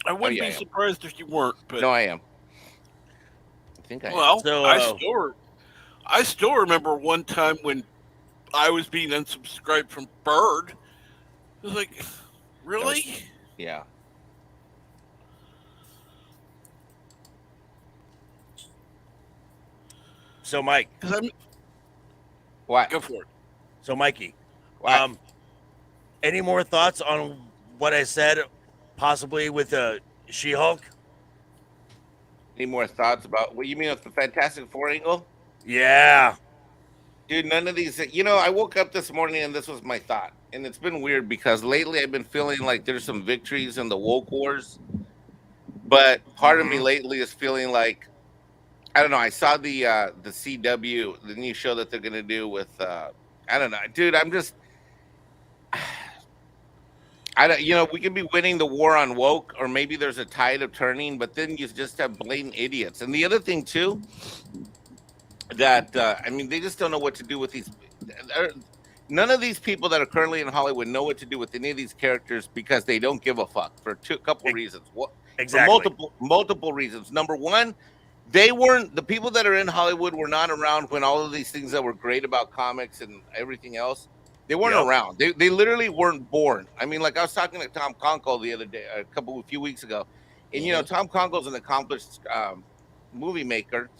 I wouldn't yeah, I be am. surprised if you weren't. But No, I am. I think I am. well, So, I still remember one time when I was being unsubscribed from Bird. I was like, really? Yeah. so Mike, Because I'm What? go for it. so Mikey, What? any more thoughts on what I said, possibly with She-Hulk? Any more thoughts about what you mean with the Fantastic Four angle? Yeah. Dude, none of these. You know, I woke up this morning and this was my thought, and it's been weird because lately I've been feeling like there's some victories in the woke wars, but part of me lately is feeling like I don't know. I saw the CW, the new show that they're gonna do with I don't know, dude. I'm just I don't. You know, we could be winning the war on woke, or maybe there's a tide of turning, but then you just have blatant idiots. And the other thing too, that I mean, they just don't know what to do with these. None of these people that are currently in Hollywood know what to do with any of these characters because they don't give a fuck for couple reasons. What for Exactly. multiple reasons. Number one, they weren't the people that are in Hollywood were not around when all of these things that were great about comics and everything else. They weren't Yep. around. They literally weren't born. I mean, like I was talking to Tom Conkle the other day, a few weeks ago, and you know, Tom Conkle's an accomplished movie maker,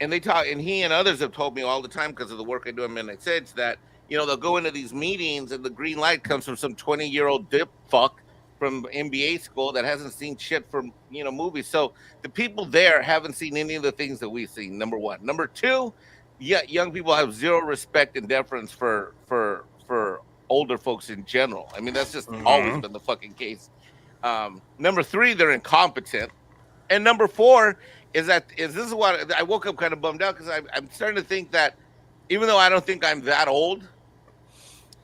and they talk, and he and others have told me all the time because of the work I do in Midnight Sage that you know they'll go into these meetings and the green light comes from some 20-year-old dip fuck from MBA school that hasn't seen shit from you know movies. So the people there haven't seen any of the things that we've seen. Number one, number two, yeah, young people have zero respect and deference for older folks in general. I mean that's just always been the fucking case. Number three, they're incompetent. And number four is this is what I woke up kind of bummed out because I'm starting to think that even though I don't think I'm that old,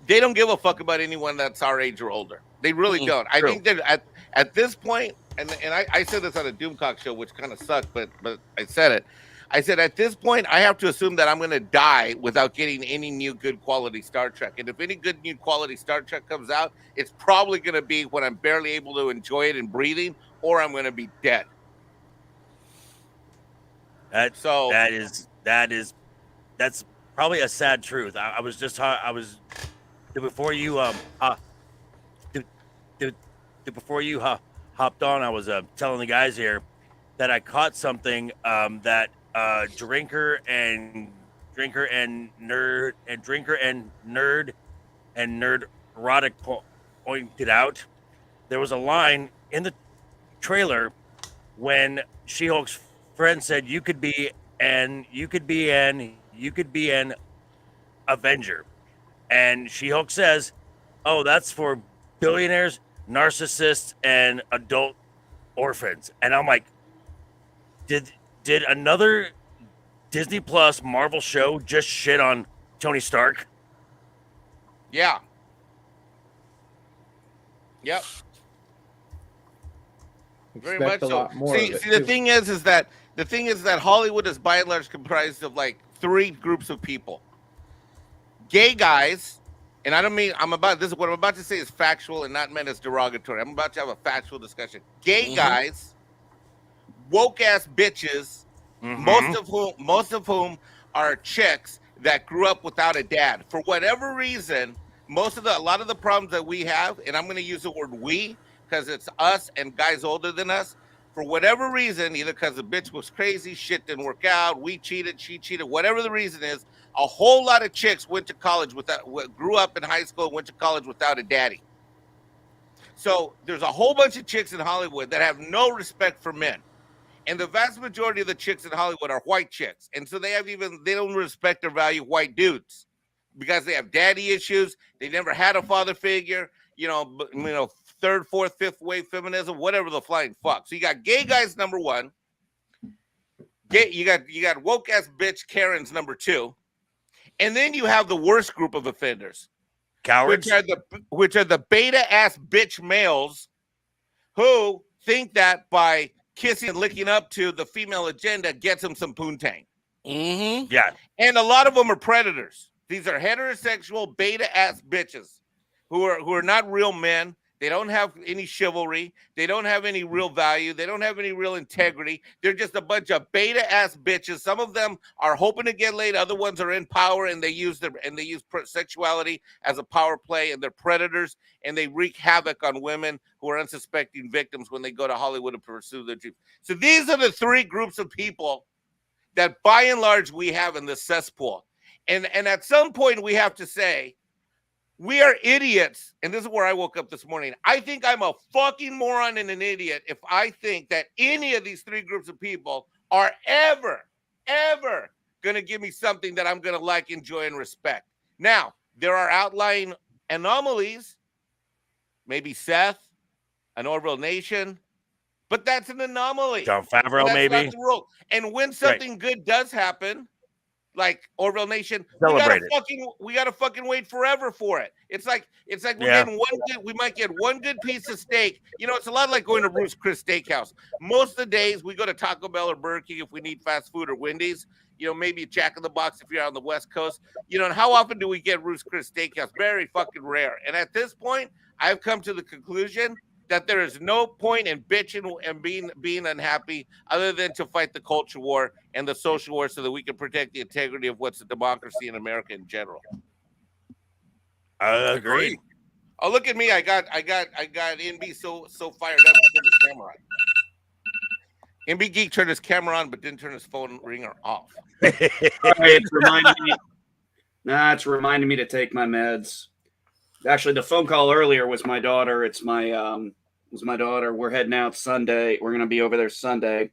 they don't give a fuck about anyone that's our age or older. They really don't. I think that at this point, and I said this on a Doomcock show, which kind of sucked, but I said it. I said at this point, I have to assume that I'm going to die without getting any new good quality Star Trek. And if any good new quality Star Trek comes out, it's probably going to be when I'm barely able to enjoy it and breathing, or I'm going to be dead. That's probably a sad truth. I was just before you before you hopped on, I was telling the guys here that I caught something that drinker and nerd erotic pointed out. There was a line in the trailer when She-Hulk's friend said you could be an Avenger, and She-Hulk says, "Oh, that's for billionaires, narcissists, and adult orphans." And I'm like, did another Disney Plus Marvel show just shit on Tony Stark? Yeah. Yep. Very much Expect a so. lot more See, of it, the too. thing is that Hollywood is by and large comprised of like three groups of people: gay guys, and I don't mean this is what I'm about to say is factual and not meant as derogatory. I'm about to have a factual discussion. Gay guys, woke ass bitches, most of whom are chicks that grew up without a dad. For whatever reason, a lot of the problems that we have, and I'm going to use the word we because it's us and guys older than us. For whatever reason, either because the bitch was crazy, shit didn't work out, we cheated, she cheated, whatever the reason is, a whole lot of chicks went to college grew up in high school, went to college without a daddy. So there's a whole bunch of chicks in Hollywood that have no respect for men. And the vast majority of the chicks in Hollywood are white chicks. And so they don't respect or value white dudes because they have daddy issues. They never had a father figure, third, fourth, fifth wave feminism, whatever the flying fuck. So you got gay guys, number one. You got woke ass bitch Karens, number two. And then you have the worst group of offenders. Cowards. Which are the beta ass bitch males who think that by kissing and licking up to the female agenda gets them some poontang. Mm-hmm. Yeah. And a lot of them are predators. These are heterosexual beta ass bitches who are not real men. They don't have any chivalry. They don't have any real value. They don't have any real integrity. They're just a bunch of beta ass bitches. Some of them are hoping to get laid. Other ones are in power, and they use sexuality as a power play. And they're predators, and they wreak havoc on women who are unsuspecting victims when they go to Hollywood to pursue their dreams. So these are the three groups of people that, by and large, we have in the cesspool. And at some point, we have to say, we are idiots, and this is where I woke up this morning. I think I'm a fucking moron and an idiot if I think that any of these three groups of people are ever going to give me something that I'm going to like, enjoy, and respect. Now, there are outlying anomalies, maybe Seth, an Orville Nation, but that's an anomaly. Jon Favreau, that's maybe. not the rule. And when something good does happen, like Orville Nation, Celebrate we gotta fucking wait forever for it. It's like we're getting we might get one good piece of steak. It's a lot like going to Ruth's Chris Steakhouse. Most of the days we go to Taco Bell or Burger King if we need fast food, or Wendy's. Maybe Jack in the Box if you're on the West Coast. And how often do we get Ruth's Chris Steakhouse? Very fucking rare. And at this point, I've come to the conclusion that there is no point in bitching and being unhappy other than to fight the culture war and the social war so that we can protect the integrity of what's a democracy in America in general. Agreed. Oh, look at me. I got NB so fired up to turn his camera on. NB Geek turned his camera on but didn't turn his phone ringer off. All right, it's reminding me to take my meds. Actually, the phone call earlier was my daughter. It's my daughter. We're heading out Sunday. We're gonna be over there Sunday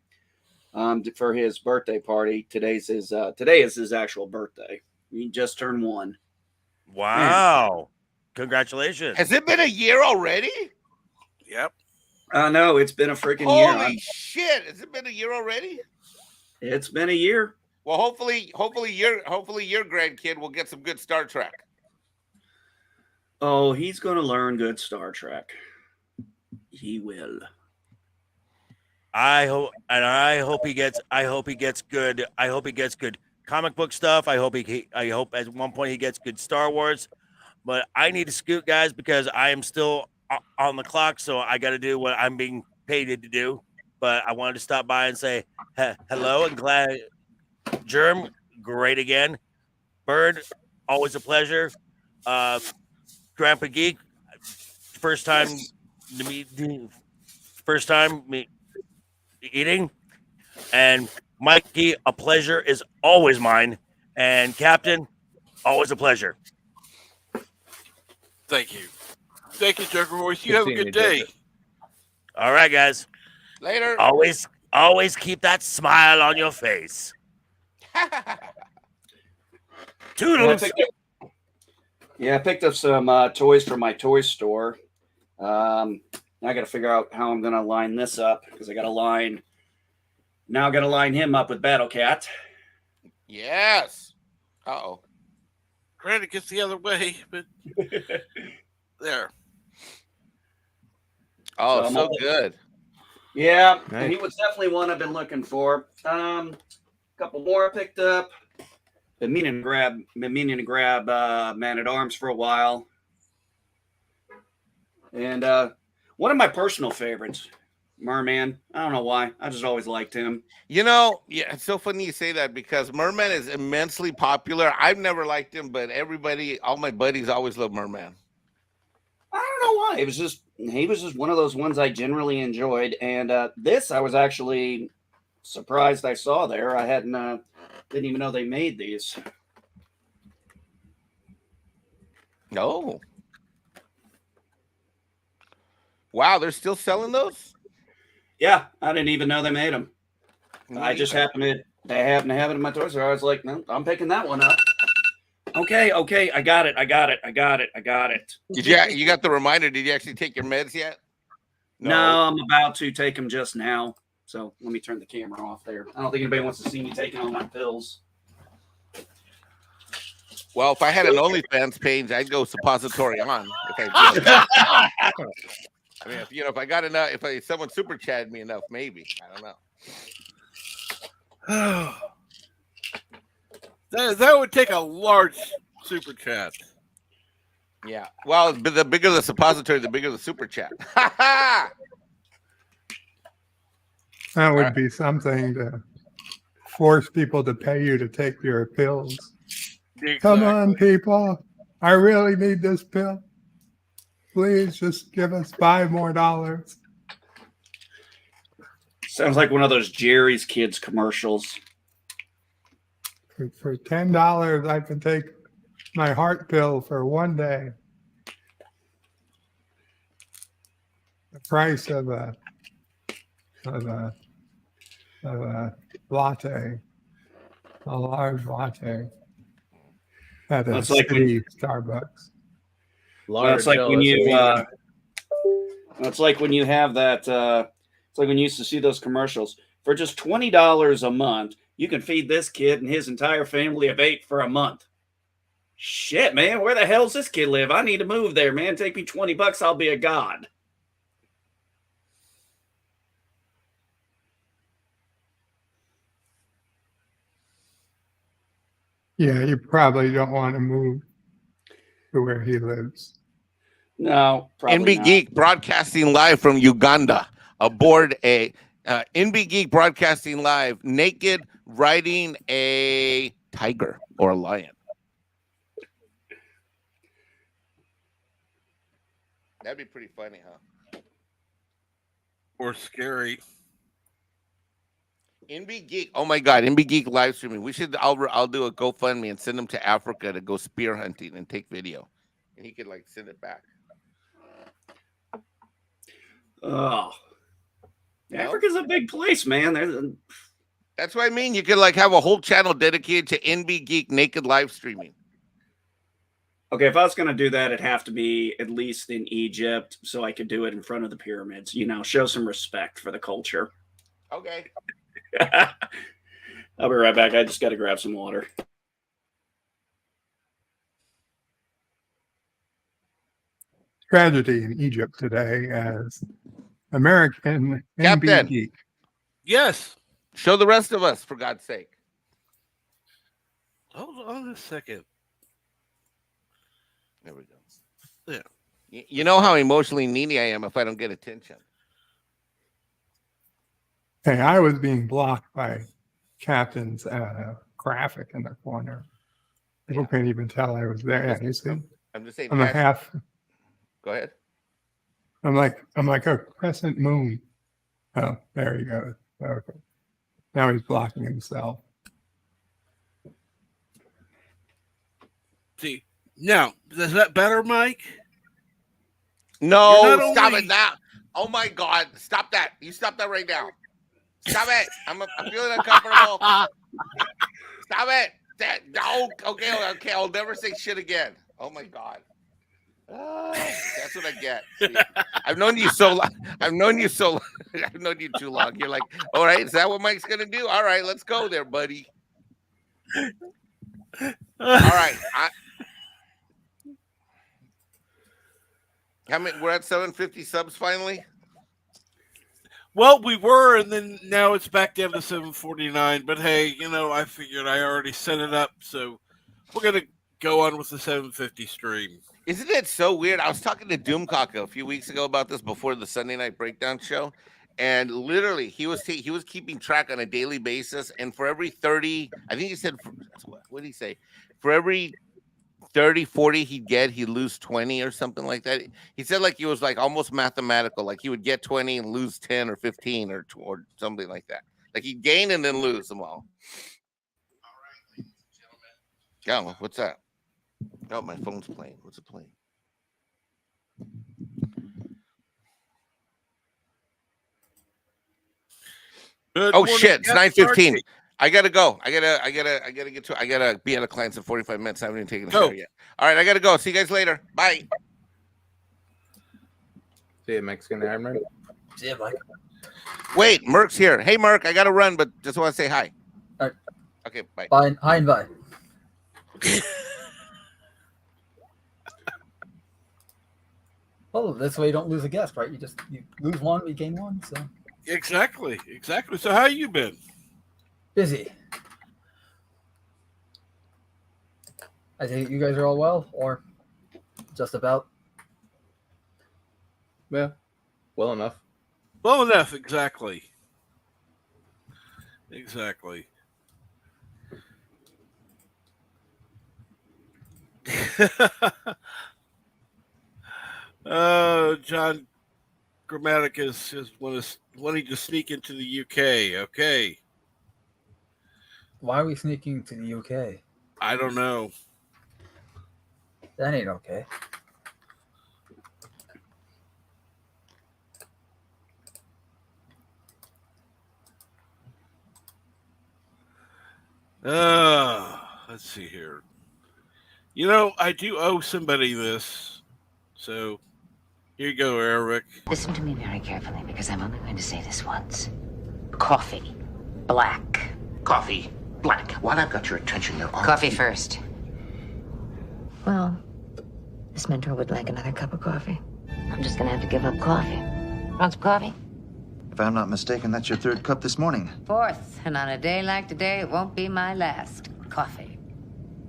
for his birthday party. Today is his actual birthday. He just turned 1. Wow. Man. Congratulations. Has it been a year already? Yep. No, it's been a freaking year. Holy shit. Has it been a year already? It's been a year. Well, hopefully your grandkid will get some good Star Trek. Oh, he's going to learn good Star Trek. He will. I hope he gets good comic book stuff. I hope at one point he gets good Star Wars. But I need to scoot, guys, because I am still on the clock, so I got to do what I'm being paid to do. But I wanted to stop by and say hello and glad. Germ, great again. Bird, always a pleasure. Grandpa Geek, first time eating. And Mikey, a pleasure is always mine. And Captain, always a pleasure. Thank you. Thank you, Joker Voice. You have a good day. All right, guys. Later. Always keep that smile on your face. Toodles. I picked up some toys from my toy store. I got to figure out how I'm going to line this up because I got to line him up with Battle Cat. Yes. Uh-oh. Granted, it gets the other way, but there. Oh, so good. Yeah, nice. He was definitely one I've been looking for. A couple more I picked up. Been meaning to grab Man at Arms for a while. And one of my personal favorites, Merman. I don't know why. I just always liked him. Yeah, it's so funny you say that because Merman is immensely popular. I've never liked him, but all my buddies always love Merman. I don't know why. He was just one of those ones I generally enjoyed. And this I was actually surprised I saw there. I didn't even know they made these. No. Wow, they're still selling those? Yeah, I didn't even know they made them. I just happened to have it in my toy store. I was like, no, I'm picking that one up. Okay, I got it. Did you got the reminder? Did you actually take your meds yet? No, I'm about to take them just now. So let me turn the camera off there. I don't think anybody wants to see me taking all my pills. Well, if I had an OnlyFans page, I'd go suppository on. If I mean, if I got enough, if someone super chatted me enough, maybe. I don't know. That would take a large super chat. Yeah. Well, the bigger the suppository, the bigger the super chat. That would be something to force people to pay you to take your pills. Exactly. Come on, people. I really need this pill. Please just give us $5 more. Sounds like one of those Jerry's Kids commercials. For $10, I can take my heart pill for one day. The price of a latte, a large latte at a That's like city Starbucks. Large That's like when is a you. medium. That's like when you have that. It's like when you used to see those commercials. For just $20 a month, you can feed this kid and his entire family of 8 for a month. Shit, man, where the hell's this kid live? I need to move there, man. Take me $20, I'll be a god. Yeah, you probably don't want to move to where he lives. No, probably NB not. Geek broadcasting live from Uganda aboard a NB Geek broadcasting live, naked riding a tiger or a lion. That'd be pretty funny, huh? Or scary. NB Geek. Oh my God, NB Geek live streaming. We should. I'll do a GoFundMe and send him to Africa to go spear hunting and take video, and he could like send it back. Oh, No? Africa's a big place, man. That's what I mean. You could like have a whole channel dedicated to NB Geek naked live streaming. Okay, if I was going to do that, it'd have to be at least in Egypt so I could do it in front of the pyramids. You know, show some respect for the culture. Okay. I'll be right back. I just got to grab some water. Tragedy in Egypt today as American Captain. NB Geek. Yes. Show the rest of us, for God's sake. Hold on a second. There we go. Yeah. You know how emotionally needy I am if I don't get attention. Hey, I was being blocked by Captain's graphic in the corner. People can't even tell I was there. Yeah, you see? I'm just saying. I'm a half. Go ahead. I'm like a crescent moon. Oh, there he goes. Okay. Now he's blocking himself. See, now, is that better, Mike? No, You're not stop only- it now. Oh my God. Stop that. You stop that right now. Stop it. I'm feeling uncomfortable. Stop it. No. Okay. I'll never say shit again. Oh my God. That's what I get. See, I've known you so long. I've known you too long. You're like, all right, is that what Mike's gonna do? All right, let's go there, buddy. All right. We're at 750 subs finally. Well, we were, and then now it's back down to 749. But hey, I figured I already set it up, so we're gonna go on with the 750 stream. Isn't it so weird? I was talking to Doomcock a few weeks ago about this before the Sunday Night Breakdown show, and literally he was keeping track on a daily basis. And for every 30, I think he said, what did he say? For every 30, 40 he'd lose 20 or something like that. He said like he was like almost mathematical, like he would get 20 and lose 10 or 15 or something like that. Like he'd gain and then lose them all. All right, ladies and gentlemen. Yeah, what's that? Oh, my phone's playing. What's it playing? Good Oh morning, shit! It's Captain 9:15. Archie. I gotta go. I gotta get to. I gotta be at a client's in 45 minutes. I haven't even taken a Go. shower yet. All right, I gotta go. See you guys later. Bye. See you, Mexican Admiral. See ya, Mike. Wait, Merk's here. Hey, Merk, I gotta run, but just want to say hi. All right. Okay, bye. Bye. Hi and bye. Well, this way you don't lose a guest, right? You lose one, you gain one. So Exactly. So how you been? busy. I think you guys are all well, or just about. Yeah, well enough. Well enough. Exactly. John Grammaticus is wanting to sneak into the UK. Okay. Why are we sneaking to the UK? I don't know. That ain't okay. Let's see here. You know, I do owe somebody this. So here you go, Eric. Listen to me very carefully, because I'm only going to say this once. Coffee. Black. Coffee. Black. While I've got your attention, there are... Coffee first. Well, this mentor would like another cup of coffee. I'm just gonna have to give up coffee. Want some coffee? If I'm not mistaken, that's your third cup this morning. Fourth, and on a day like today, it won't be my last. Coffee.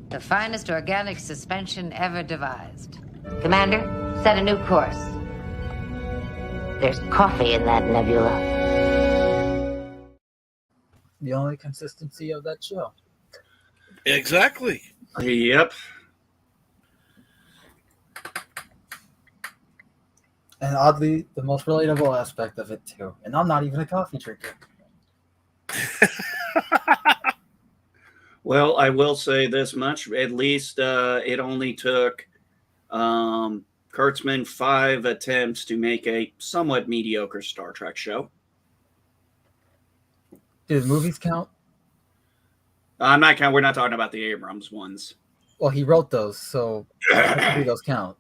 The finest organic suspension ever devised. Commander, set a new course. There's coffee in that nebula. The only consistency of that show. Exactly. Yep. And oddly, the most relatable aspect of it too. And I'm not even a coffee drinker. Well, I will say this much. At least it only took Kurtzman 5 attempts to make a somewhat mediocre Star Trek show. Do the movies count? I'm not counting. We're not talking about the Abrams ones. Well, he wrote those, so do those count?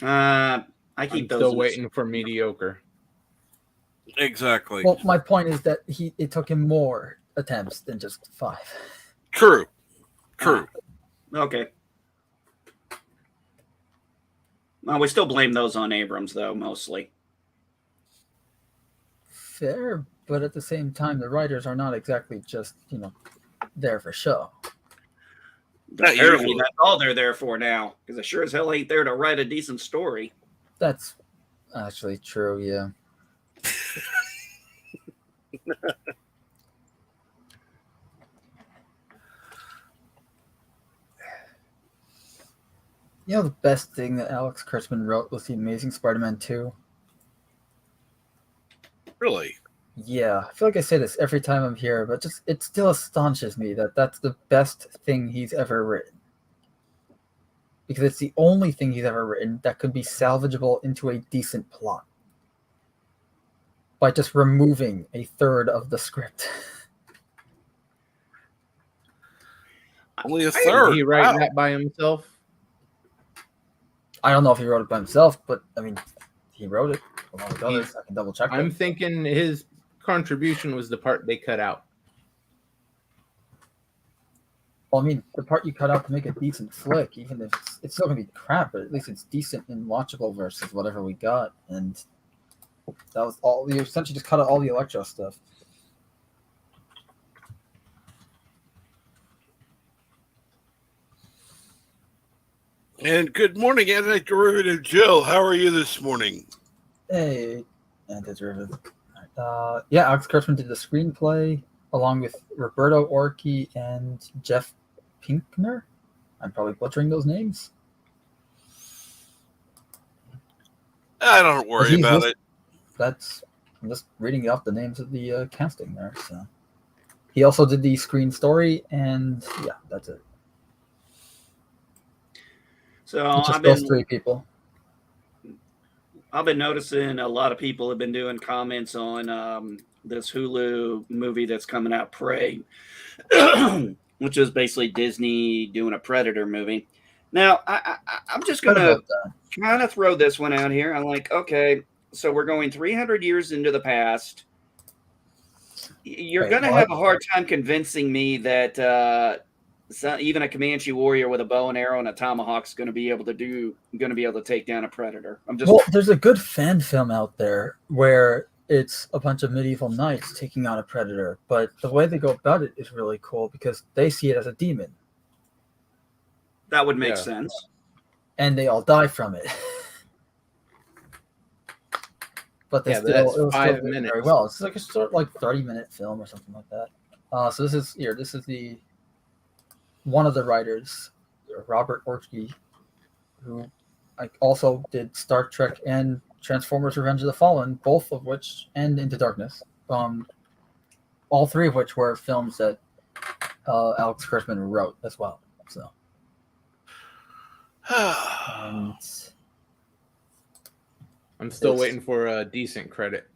I keep I'm those still in- waiting for mediocre. Exactly. Well, my point is that it took him more attempts than just 5. True. Okay. Well, we still blame those on Abrams, though, mostly. Fair, but at the same time, the writers are not exactly just, there for show. Not Apparently, usually. that's all they're there for now, because they sure as hell ain't there to write a decent story. That's actually true, yeah. The best thing that Alex Kurtzman wrote was The Amazing Spider-Man 2. Really? Yeah, I feel like I say this every time I'm here, but it still astonishes me that that's the best thing he's ever written. Because it's the only thing he's ever written that could be salvageable into a decent plot. By just removing a third of the script. Only a Did third. he write Wow. that by himself? I don't know if he wrote it by himself, but I mean, he wrote it along with others. I can double check I'm that. thinking his contribution was the part they cut out. Well, I mean, the part you cut out to make a decent flick, even if it's still gonna be crap, but at least it's decent and watchable versus whatever we got. And that was all. You essentially just cut out all the Electro stuff. And good morning, anti-derivative Jill. How are you this morning? Hey, anti-derivative. Yeah, Alex Kurtzman did the screenplay along with Roberto Orci and Jeff Pinkner. I'm probably butchering those names. I don't worry He's about just- it. I'm just reading off the names of the casting there. So he also did the screen story, and yeah, that's it. So It's just I've those been 3 people. I've been noticing a lot of people have been doing comments on this Hulu movie that's coming out, Prey, which is basically Disney doing a Predator movie. Now, I'm just What going to about that? kind of throw this one out here. I'm like, okay, so we're going 300 years into the past. You're Wait, going to what? have a hard time convincing me that even a Comanche warrior with a bow and arrow and a tomahawk is going to be able to take down a predator. I'm just Well, there's a good fan film out there where it's a bunch of medieval knights taking on a predator, but the way they go about it is really cool because they see it as a demon, that would make Yeah. sense. and they all die from it. But they Yeah, but still that's it was 5 still did very minutes. well. It's like a sort of like 30-minute film or something like that. So this is the one of the writers, Robert Orci, who also did Star Trek and Transformers: Revenge of the Fallen, both of which, and Into Darkness. All three of which were films that Alex Kurtzman wrote as well. So, and I'm still It's- waiting for a decent credit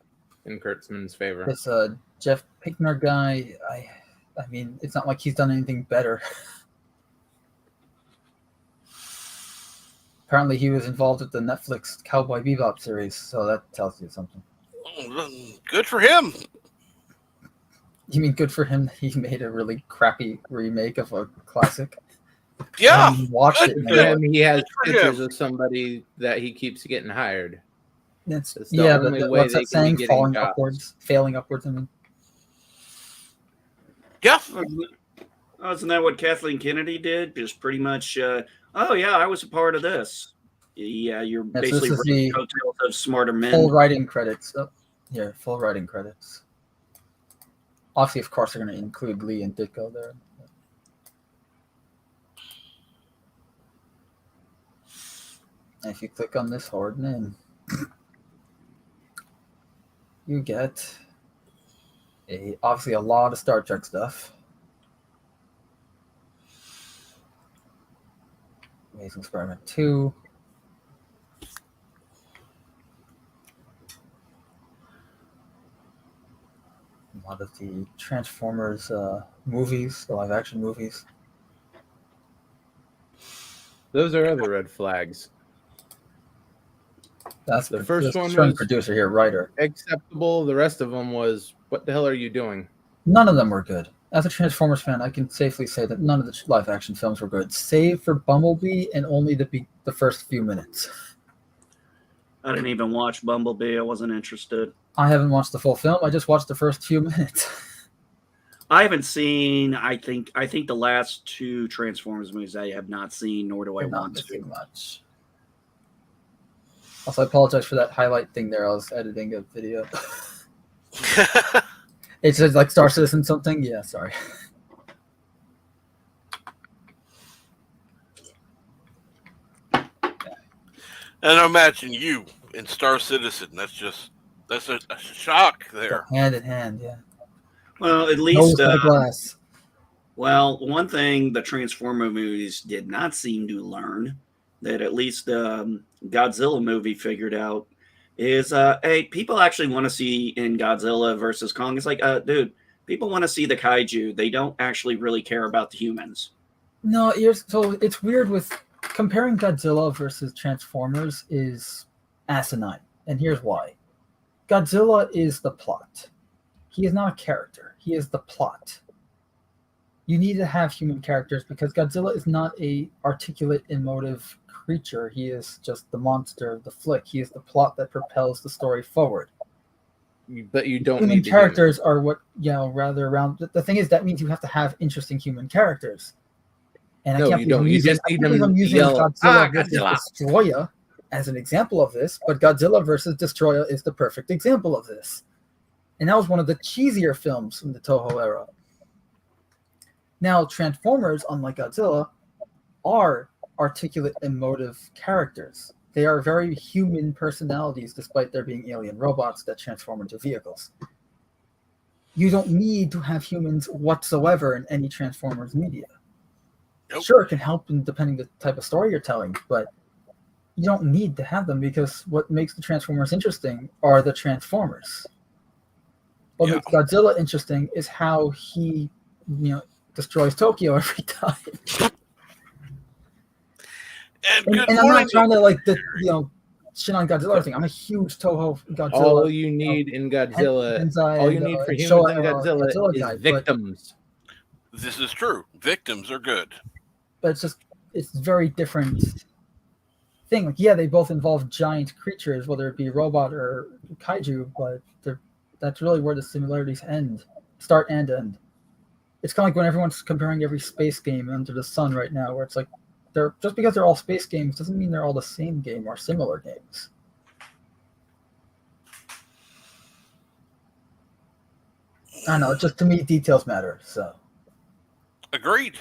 in Kurtzman's favor. this Jeff Pinkner guy, I mean, it's not like he's done anything better. Apparently, he was involved with the Netflix Cowboy Bebop series, so that tells you something. Good for him. You mean good for him? He made a really crappy remake of a classic. Yeah. And watched it. good And for then- him. And he has for pictures him. of somebody that he keeps getting hired. It's, It's the yeah, but only way what's they that can be saying? getting Falling jobs. upwards, failing upwards. I mean, Yeah. Oh, isn't that what Kathleen Kennedy did? Just pretty much, oh yeah, I was a part of this. Yeah, you're Yeah, so basically this is riding the coattails of smarter men. full writing credits. Oh, yeah, full writing credits. Obviously, of course, they're going to include Lee and Ditko there. And if you click on this horde name, you get obviously a lot of Star Trek stuff. Amazing Experiment 2. A lot of the Transformers movies, the live action movies. Those are other red flags. That's The first one showing was- producer here, writer. Acceptable. The rest of them was, what the hell are you doing? None of them were good. As a Transformers fan, I can safely say that none of the live action films were good, save for Bumblebee and only the first few minutes. I didn't even watch Bumblebee. I wasn't interested. I haven't watched the full film. I just watched the first few minutes. I haven't seen. I think the last two Transformers movies I have not seen, nor do I You're not want missing to. much. Also, I apologize for that highlight thing there. I was editing a video. It says like Star Citizen something. Yeah, sorry. And imagine you in Star Citizen. That's a shock there. Hand in hand, yeah. Well, at No least set of glass. well, one thing the Transformer movies did not seem to learn that at least Godzilla movie figured out is hey, people actually want to see in Godzilla versus Kong. It's like, dude, people want to see the kaiju. They don't actually really care about the humans. No, so it's weird with comparing Godzilla versus Transformers is asinine, and here's why. Godzilla is the plot. He is not a character. He is the plot. You need to have human characters because Godzilla is not a articulate, emotive creature. He is just the monster of the flick. He is the plot that propels the story forward. But you don't Human need characters are what, rather around. The thing is, that means you have to have interesting human characters. And No, I can't you believe don't. I'm You using, just I need can't believe them I'm to using yell, Godzilla versus Godzilla. Destroyer as an example of this, but Godzilla versus Destroyer is the perfect example of this. And that was one of the cheesier films from the Toho era. Now, Transformers, unlike Godzilla, are articulate, emotive characters. They are very human personalities, despite there being alien robots that transform into vehicles. You don't need to have humans whatsoever in any Transformers media. Nope. Sure, it can help in depending the type of story you're telling, but you don't need to have them because what makes the Transformers interesting are the Transformers. What Yeah. makes Godzilla interesting is how he, destroys Tokyo every time. And good And I'm morning. not trying to shit on Godzilla thing. I'm a huge Toho Godzilla. All you need in Godzilla, Tensei all you and, need for and humans in Showa, Godzilla is guy, victims. This is true. Victims are good. but it's very different thing. Like, yeah, they both involve giant creatures, whether it be robot or kaiju, but that's really where the similarities start and end. It's kind of like when everyone's comparing every space game under the sun right now, where it's like just because they're all space games doesn't mean they're all the same game or similar games. I don't know. Just to me, details matter. So Agreed.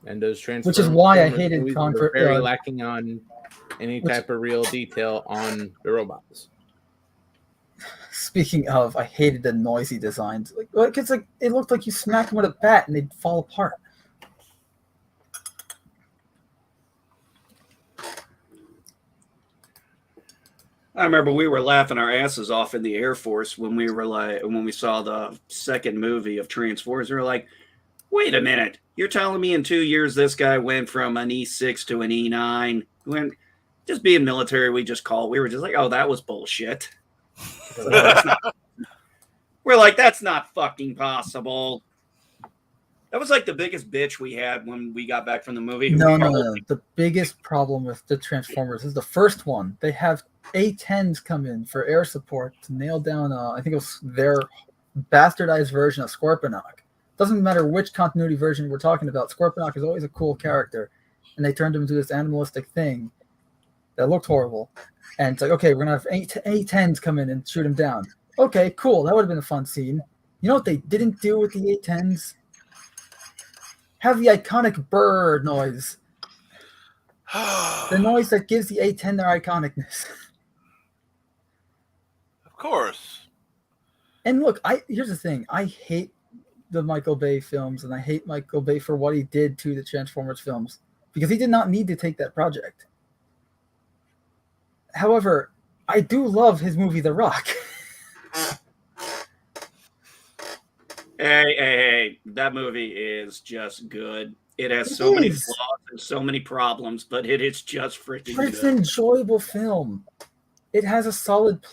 And those Transformers, which is why I movies hated were very lacking on any type of real detail on the robots. Speaking of, I hated the noisy designs. It looked like you smack them with a bat and they'd fall apart. I remember we were laughing our asses off in the Air Force when we saw the second movie of Transformers. We were like, wait a minute, you're telling me in 2 years this guy went from an E6 to an E9? When just being military, we were just like, oh, that was bullshit. We're like, that's not fucking possible. That was like the biggest bitch we had when we got back from the movie. No. The biggest problem with the Transformers is the first one. They have A-10s come in for air support to nail down, I think it was their bastardized version of Scorponok. Doesn't matter which continuity version we're talking about, Scorponok is always a cool character. And they turned him into this animalistic thing that looked horrible. And it's like, okay, we're going to have A-10s come in and shoot him down. Okay, cool. That would have been a fun scene. You know what they didn't do with the A-10s? Have the iconic bird noise. The noise that gives the A-10 their iconicness. Of course. And look, here's the thing. I hate the Michael Bay films, and I hate Michael Bay for what he did to the Transformers films, because he did not need to take that project. However, I do love his movie The Rock. Hey, that movie is just good. It has so many flaws and so many problems, but it is just freaking good. It's an enjoyable film. It has a solid,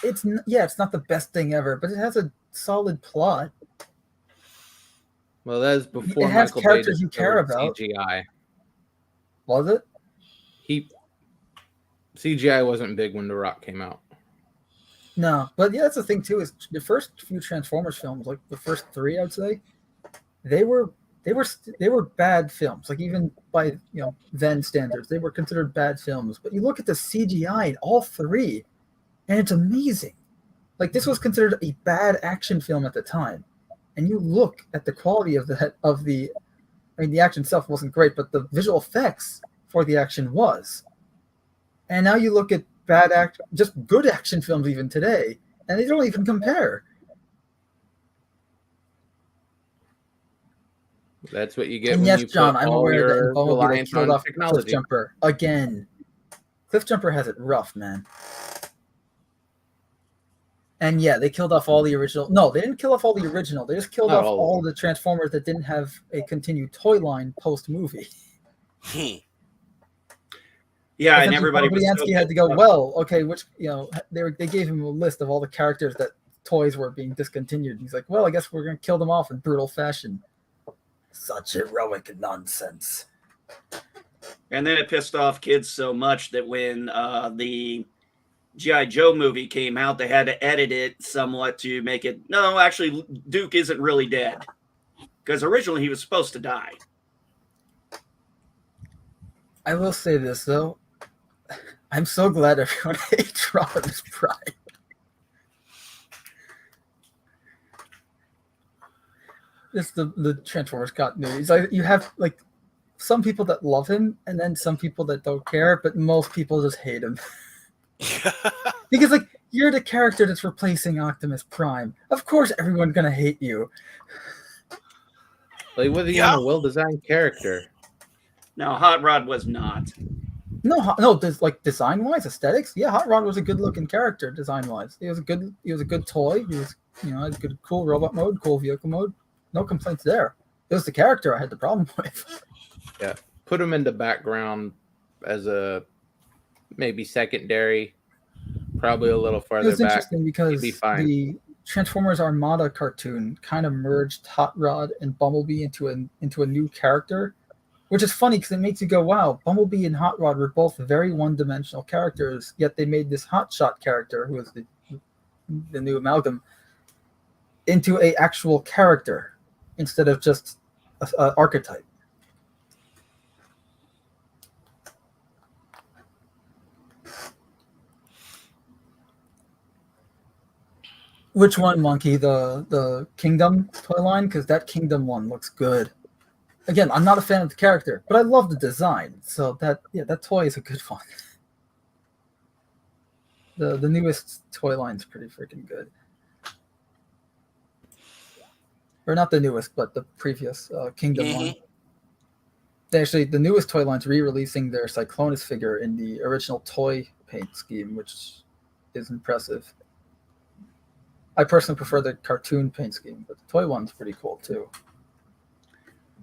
it's not the best thing ever, but it has a solid plot. Well, that is before it has Michael characters Bay you care about. CGI. Was it? CGI wasn't big when The Rock came out. No, but yeah, that's the thing too. Is the first few Transformers films, like the first 3, I would say, they were bad films. Like even by then standards, they were considered bad films. But you look at the CGI in all 3, and it's amazing. Like this was considered a bad action film at the time, and you look at the quality of the action itself wasn't great, but the visual effects for the action was. And now you look at just good action films even today, and they don't even compare. That's what you get. And when yes, you John, put I'm all aware that your in Bumblebee they reliance killed on off technology. Cliffjumper again. Cliffjumper has it rough, man. And yeah, they killed off all the original. No, they didn't kill off all the original. They just killed off all the Transformers that didn't have a continued toy line post movie. Yeah, and everybody had to go, well, okay, which they gave him a list of all the characters that toys were being discontinued. He's like, well, I guess we're gonna kill them off in brutal fashion. Such heroic nonsense. And then it pissed off kids so much that when the G.I. Joe movie came out, they had to edit it somewhat to make it, no, actually, Duke isn't really dead. Because originally he was supposed to die. I will say this, though. I'm so glad everyone hates Rodimus Prime. It's the Transformers continuity. It's like you have some people that love him, and then some people that don't care, but most people just hate him. Because you're the character that's replacing Optimus Prime. Of course, everyone's gonna hate you. Whether you're a well-designed character. No, Hot Rod was not. No, like design wise, aesthetics. Yeah, Hot Rod was a good looking character design wise. He was a good toy. He was, had good, cool robot mode, cool vehicle mode. No complaints there. It was the character I had the problem with. Yeah, put him in the background as a maybe secondary, probably a little It farther was back. interesting He'd because be fine. the Transformers Armada cartoon kind of merged Hot Rod and Bumblebee into a new character, which is funny because it makes you go, "Wow, Bumblebee and Hot Rod were both very one-dimensional characters." Yet they made this Hot Shot character, who was the new amalgam, into a actual character instead of just a archetype. Which one, Monkey? The Kingdom toy line? Because that Kingdom one looks good. Again, I'm not a fan of the character, but I love the design. So that toy is a good one. The newest toy line's pretty freaking good. Or not the newest, but the previous Kingdom one. Actually, the newest toy line's re-releasing their Cyclonus figure in the original toy paint scheme, which is impressive. I personally prefer the cartoon paint scheme, but the toy one's pretty cool too.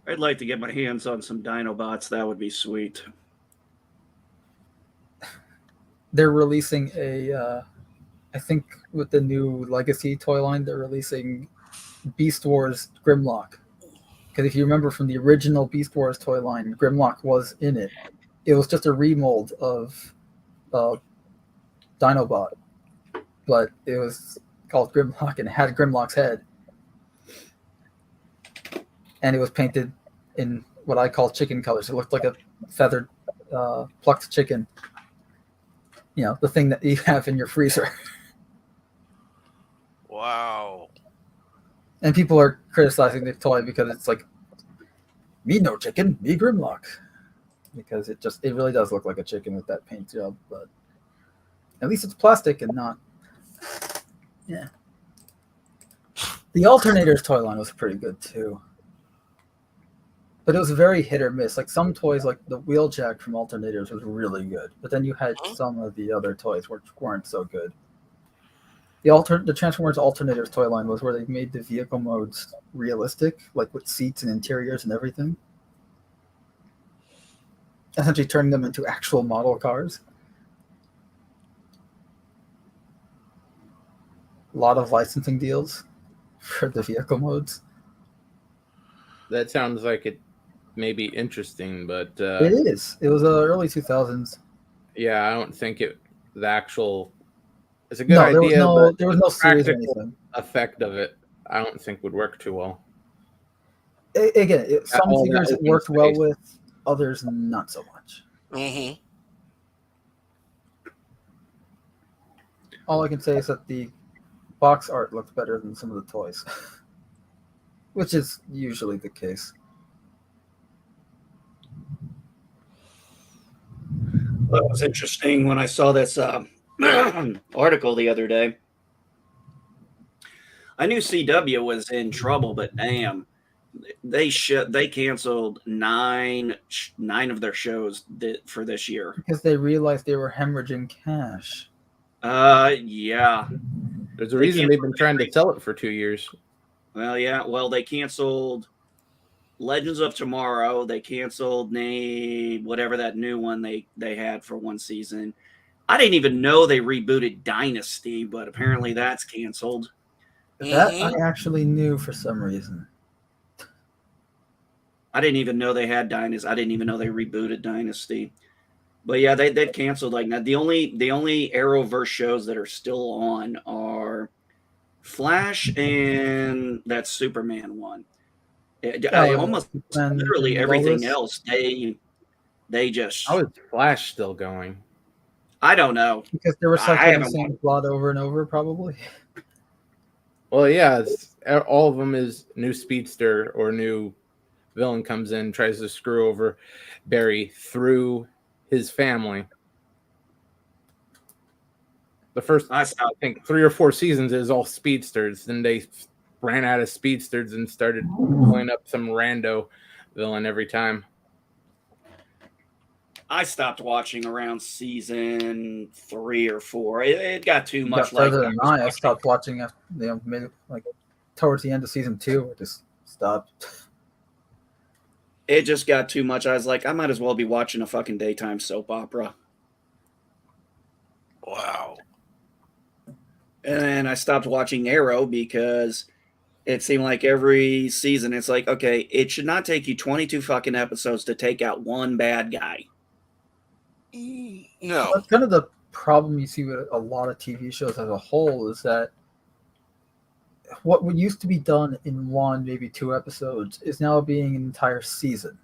I'd like to get my hands on some Dinobots. That would be sweet. They're releasing I think with the new Legacy toy line, they're releasing Beast Wars Grimlock. Because if you remember from the original Beast Wars toy line, Grimlock was in it. It was just a remold of Dinobot, but it was called Grimlock and it had Grimlock's head. And it was painted in what I call chicken colors. It looked like a feathered, plucked chicken. The thing that you have in your freezer. Wow. And people are criticizing the toy because it's like, me no chicken, me Grimlock. Because it really does look like a chicken with that paint job, but at least it's plastic and not. Yeah. The Alternators toy line was pretty good too. But it was very hit or miss. Like some toys, like the Wheeljack from Alternators was really good. But then you had some of the other toys which weren't so good. The Transformers Alternators toy line was where they made the vehicle modes realistic, like with seats and interiors and everything. Essentially turning them into actual model cars. A lot of licensing deals for the vehicle modes. That sounds like it may be interesting, but it is. It was early 2000s. Yeah, I don't think the actual. It's a good No, idea. There was no series or anything. Effect of it, I don't think would work too well. Again, some figures it worked well with, others not so much. Mm-hmm. All I can say is that the box art looked better than some of the toys, which is usually the case. Well, it was interesting when I saw this article the other day. I knew CW was in trouble, but damn, they canceled nine of their shows for this year because they realized they were hemorrhaging cash. Yeah. There's a reason they've been trying to sell it for 2 years. Well, yeah. Well, they canceled Legends of Tomorrow. They canceled whatever that new one they had for one season. I didn't even know they rebooted Dynasty, but apparently that's canceled. That I actually knew for some reason. I didn't even know they had Dynasty. I didn't even know they rebooted Dynasty. But yeah, they've canceled like that. The only Arrowverse shows that are still on are Flash and that Superman one. Almost literally everything else. They just. How is Flash still going? I don't know. Because they were cycling the same plot over and over, probably. Well, yeah, all of them is new speedster or new villain comes in, tries to screw over Barry through his family. The first, I think, 3 or 4 seasons is all speedsters. Then they ran out of speedsters and started pulling up some rando villain every time. I stopped watching around season 3 or 4. It got too You much got further like than I stopped watching after, like towards the end of season 2. I just stopped. it just got too much. I was like, I might as well be watching a fucking daytime soap opera. Wow. And then I stopped watching Arrow because it seemed like every season it's like, okay, it should not take you 22 fucking episodes to take out one bad guy. No. That's kind of the problem you see with a lot of TV shows as a whole is that what used to be done in 1, maybe 2 episodes is now being an entire season.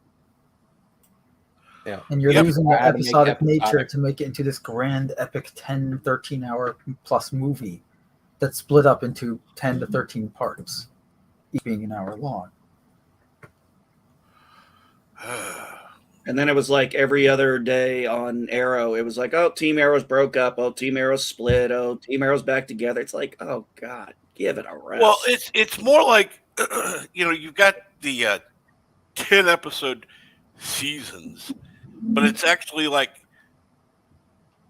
Yeah. And you're Yep. losing the Try to make episodic nature episodic. to make it into this grand, epic 10, 13-hour plus movie that's split up into 10 to 13 parts, each being an hour long. And then it was like every other day on Arrow, it was like, oh, Team Arrow's broke up. Oh, Team Arrow's split. Oh, Team Arrow's back together. It's like, oh, God, give it a rest. Well, it's more like, you've got the 10 episode seasons, but it's actually like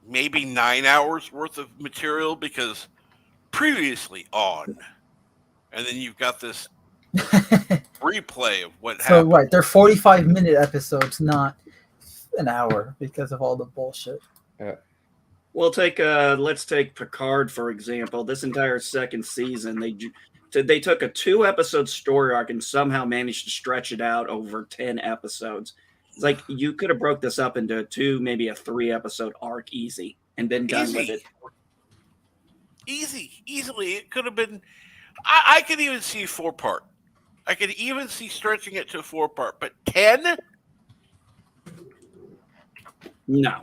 maybe 9 hours worth of material because previously on, and then you've got this replay of what So, happened. right, they're 45-minute episodes, not an hour because of all the bullshit. Well, let's take Picard, for example. This entire second season, they took a 2-episode story arc and somehow managed to stretch it out over 10 episodes. It's like you could have broke this up into a 2, maybe a 3-episode arc easy and been done with it. Easily. It could have been. I could even see 4-part. I could even see stretching it to 4-part, but 10? No.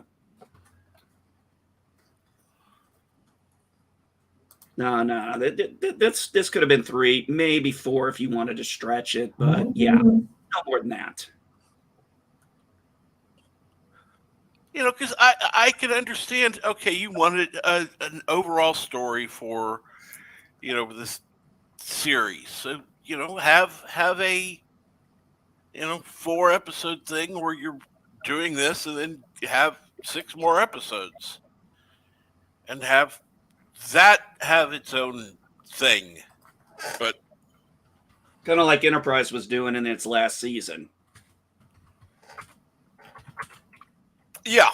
No. This could have been 3, maybe 4 if you wanted to stretch it, but yeah, no more than that. Because I can understand. Okay, you wanted an overall story for, this series. So have a 4-episode thing where you're doing this, and then have 6 more episodes, and have its own thing. But kind of like Enterprise was doing in its last season. Yeah.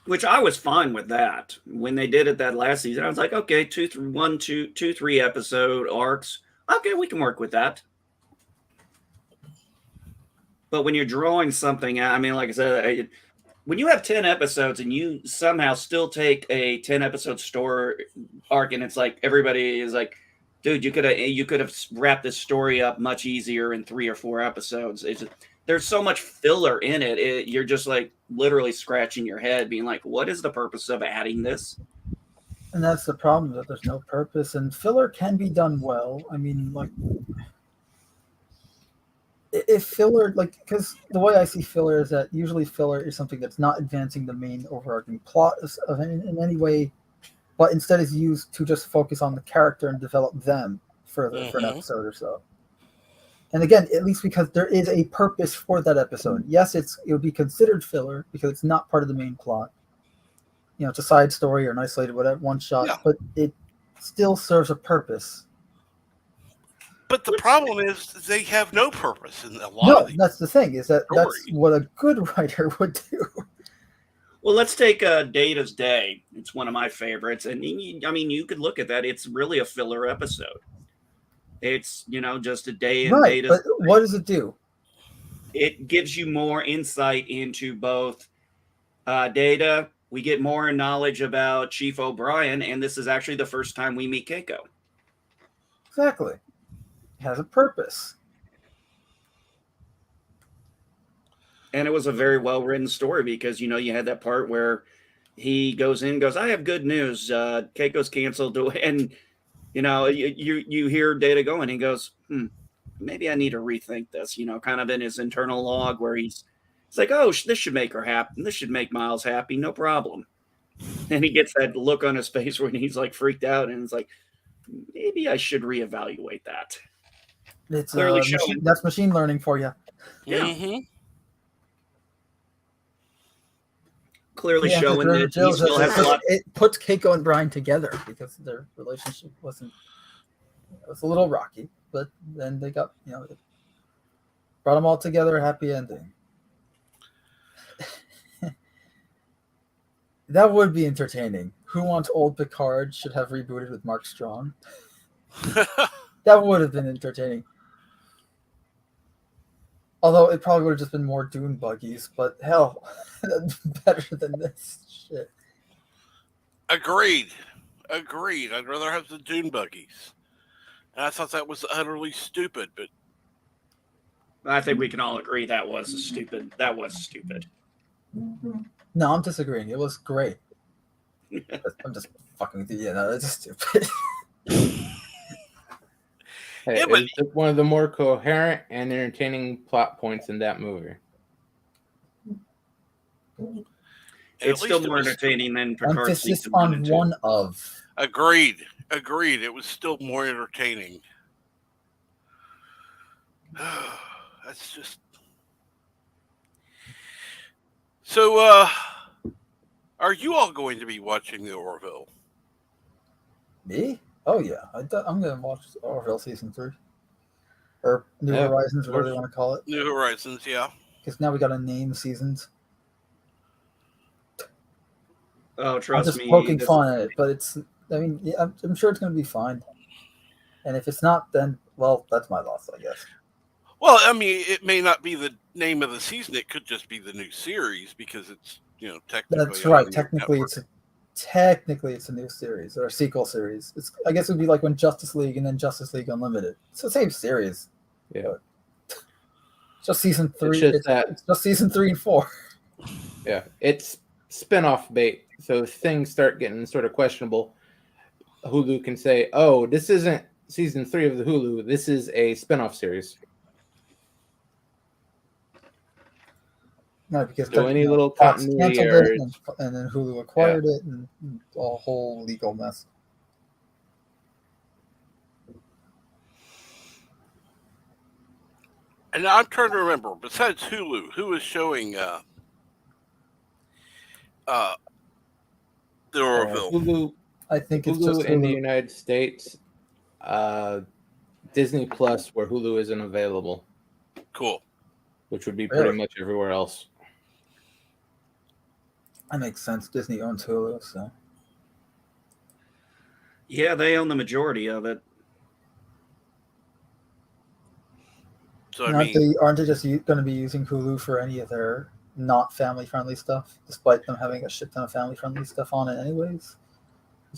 Which I was fine with that. When they did it that last season, I was like, okay, 3 episode arcs. Okay, we can work with that. But when you're drawing something out, I mean, like I said, when you have 10 episodes and you somehow still take a 10 episode story arc, and it's like everybody is like, dude, you could have wrapped this story up much easier in 3 or 4 episodes. There's so much filler in it. You're just like literally scratching your head, being like, what is the purpose of adding this? And that's the problem, that there's no purpose. And filler can be done well. I mean, like, if filler, like, because the way I see filler is that usually filler is something that's not advancing the main overarching plot in any way, but instead is used to just focus on the character and develop them further for an episode or so. And again, at least because there is a purpose for that episode. Yes, it would be considered filler because it's not part of the main plot. It's a side story or an isolated one shot, but it still serves a purpose. But the problem is they have no purpose in a lot of these. That's the thing, is that that's what a good writer would do. Well, let's take Data's Day. It's one of my favorites. And you could look at that. It's really a filler episode. It's, just a day in Data's But what does it do? It gives you more insight into both Data. We get more knowledge about Chief O'Brien, and this is actually the first time we meet Keiko. Exactly. It has a purpose. And it was a very well-written story because, you had that part where he goes in and goes, I have good news. Keiko's canceled. And, you hear Data going, and he goes, maybe I need to rethink this, kind of in his internal log where he's like, oh, this should make her happy. This should make Miles happy. No problem. And he gets that look on his face when he's like freaked out. And it's like, maybe I should reevaluate that. It's that's machine learning for you. Yeah. clearly Yeah, showing that he still has a lot. it puts Keiko and Brian together because their relationship wasn't. It was a little rocky, but then they got it brought them all together. Happy ending. That would be entertaining. Who Wants Old Picard should have rebooted with Mark Strong. That would have been entertaining. Although it probably would have just been more dune buggies, but hell, better than this shit. Agreed. I'd rather have the dune buggies. And I thought that was utterly stupid, but I think we can all agree that was stupid. That was stupid. No, I'm disagreeing. It was great. I'm just fucking with you. Yeah, no, it's just stupid. Hey, it was just one of the more coherent and entertaining plot points in that movie. It's still more entertaining than Picard. Emphasis on one of. Agreed. It was still more entertaining. That's just so. Are you all going to be watching the Orville? Me? Oh yeah, I'm going to watch Orville season 3 or New Horizons, whatever you want to call it. New Horizons, yeah. Because now we got to name seasons. Oh, trust me. I'm just poking fun at it, but it's. I mean, yeah, I'm sure it's going to be fine. And if it's not, then well, that's my loss, I guess. Well, I mean, it may not be the name of the season; it could just be the new series because it's technically. That's right. Technically, it's a new series or a sequel series. I guess it would be like when Justice League and then Justice League Unlimited. It's the same series. Yeah. It's just season 3. It's just season 3 and 4. Yeah, it's spinoff bait. So if things start getting sort of questionable, Hulu can say, "Oh, this isn't season 3 of the Hulu. This is a spinoff series." No, because so any little continuity errors, and then Hulu acquired it, and a whole legal mess. And I'm trying to remember. Besides Hulu, who is showing the Orville? Hulu. I think it's Hulu just in Hulu. the United States. Disney Plus, where Hulu isn't available. Cool. Which would be pretty much everywhere else. That makes sense. Disney owns Hulu, so. Yeah, they own the majority of it. So aren't they just going to be using Hulu for any of their not family-friendly stuff, despite them having a shit ton of family-friendly stuff on it anyways?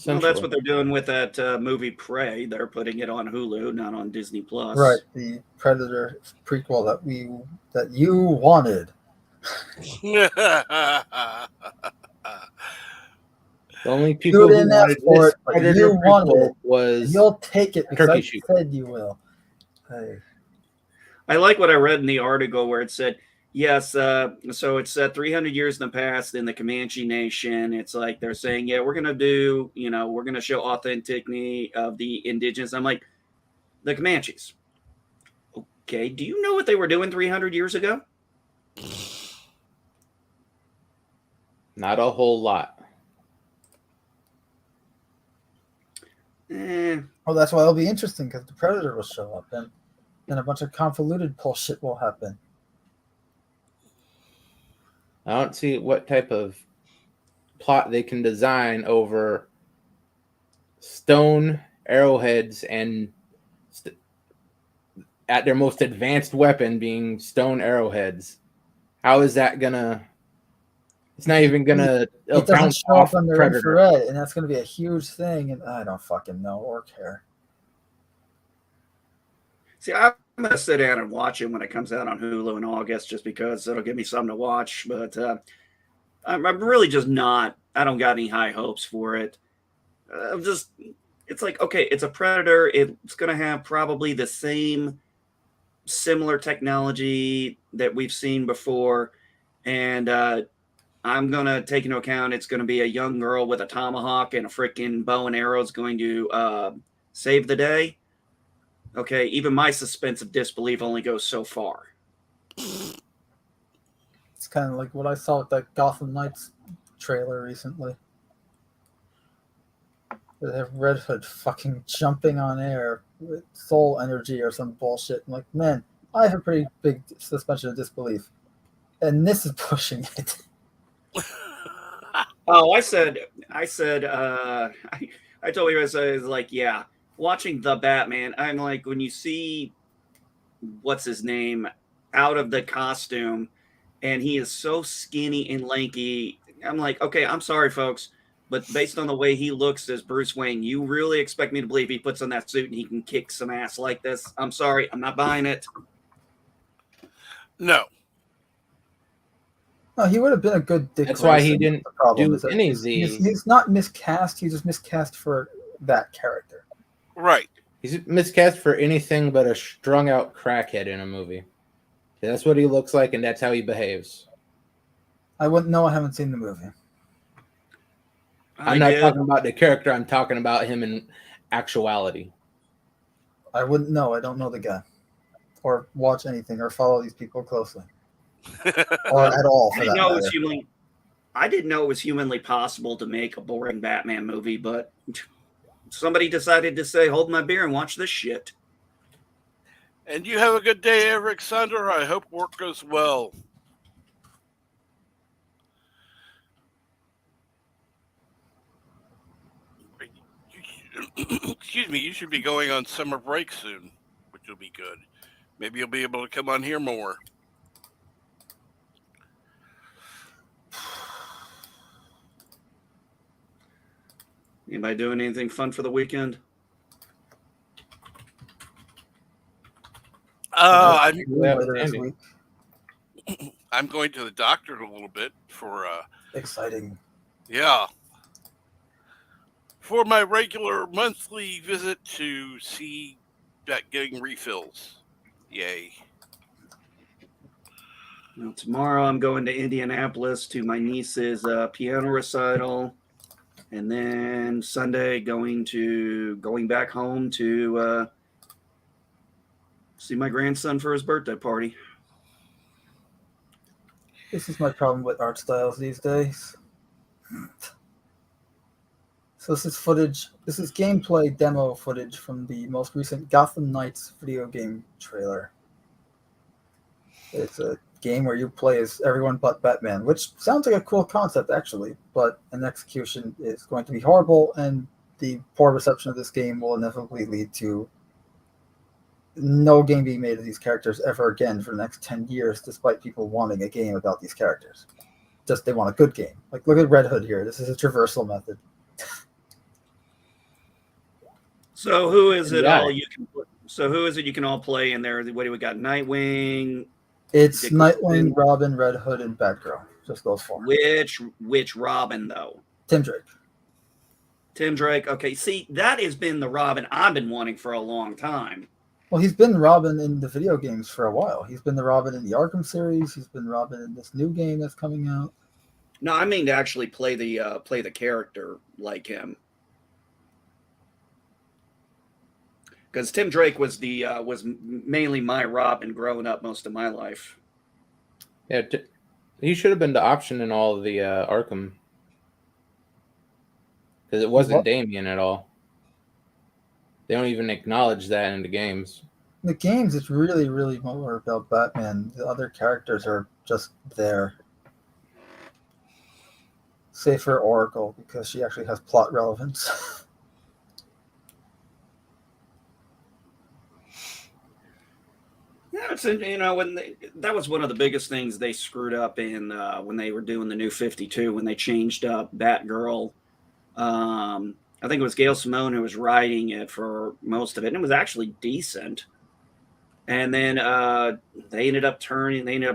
Well, that's what they're doing with that movie Prey. They're putting it on Hulu, not on Disney Plus. Right, the Predator prequel that you wanted. The only people who wanted this Predator prequel was you'll take it because Turkey I Shoot. said you will. Hey. I like what I read in the article where it said, yes, so it's 300 years in the past in the Comanche Nation. It's like they're saying, yeah, we're going to show authenticity of the indigenous. I'm like, the Comanches. Okay, do you know what they were doing 300 years ago? Not a whole lot. Well, that's why it'll be interesting because the Predator will show up and then a bunch of convoluted bullshit will happen. I don't see what type of plot they can design over stone arrowheads and at their most advanced weapon being stone arrowheads. How is that gonna? It's not even gonna bounce show off on their infrared, and that's gonna be a huge thing. And I don't fucking know or care. See, I'm gonna sit down and watch it when it comes out on Hulu in August, just because it'll give me something to watch. But I'm really just not. I don't got any high hopes for it. It's like, okay, it's a Predator. It's gonna have probably the same similar technology that we've seen before, and I'm going to take into account it's going to be a young girl with a tomahawk and a freaking bow and arrow is going to save the day. Okay, even my suspense of disbelief only goes so far. It's kind of like what I saw with that Gotham Knights trailer recently. They have Red Hood fucking jumping on air with soul energy or some bullshit. I'm like, man, I have a pretty big suspension of disbelief. And this is pushing it. Oh, I told you I was like, yeah, watching the Batman. I'm like, when you see what's his name out of the costume, and he is so skinny and lanky. I'm like, okay, I'm sorry, folks, but based on the way he looks as Bruce Wayne, you really expect me to believe he puts on that suit and he can kick some ass like this? I'm sorry, I'm not buying it. No. No, he would have been a good Dick That's why he Grayson. didn't The problem do is that any of the. he's not miscast. He's just miscast for that character. Right. He's miscast for anything but a strung out crackhead in a movie. That's what he looks like, and that's how he behaves. I wouldn't know. I haven't seen the movie. I'm not talking about the character. I'm talking about him in actuality. I wouldn't know. I don't know the guy, or watch anything, or follow these people closely, or at all. For that matter. I didn't know it was humanly possible to make a boring Batman movie, but somebody decided to say, "Hold my beer and watch this shit." And you have a good day, Eric Sander. I hope work goes well. Excuse me, you should be going on summer break soon, which will be good. Maybe you'll be able to come on here more. Anybody doing anything fun for the weekend? I'm going to the doctor in a little bit for exciting. Yeah. For my regular monthly visit to see about getting refills. Yay. Well, tomorrow I'm going to Indianapolis to my niece's piano recital. And then Sunday going back home to see my grandson for his birthday party. This is my problem with art styles these days. So this is footage. This is gameplay demo footage from the most recent Gotham Knights video game trailer. It's a game where you play as everyone but Batman, which sounds like a cool concept actually, but an execution is going to be horrible, and the poor reception of this game will inevitably lead to no game being made of these characters ever again for the next 10 years, despite people wanting a game about these characters. Just they want a good game. Like, look at Red Hood here. This is a traversal method. So who is it all you can? So who is it you can all play in there? What do we got? Nightwing. It's Nightwing, Robin, Red Hood, and Batgirl. Just those four. Which Robin though? Tim Drake. Tim Drake. Okay, see, that has been the Robin I've been wanting for a long time. Well, he's been Robin in the video games for a while. He's been the Robin in the Arkham series. He's been Robin in this new game that's coming out. No, I mean to actually play the character like him. Because Tim Drake was mainly my Robin growing up most of my life. Yeah, he should have been the option in all of the Arkham. Because it wasn't Damian at all. They don't even acknowledge that in the games. In the games, it's really, really more about Batman. The other characters are just there. Save for Oracle, because she actually has plot relevance. Yeah, it's, that was one of the biggest things they screwed up in when they were doing the new 52, when they changed up Batgirl. I think it was Gail Simone who was writing it for most of it, and it was actually decent. And then they ended up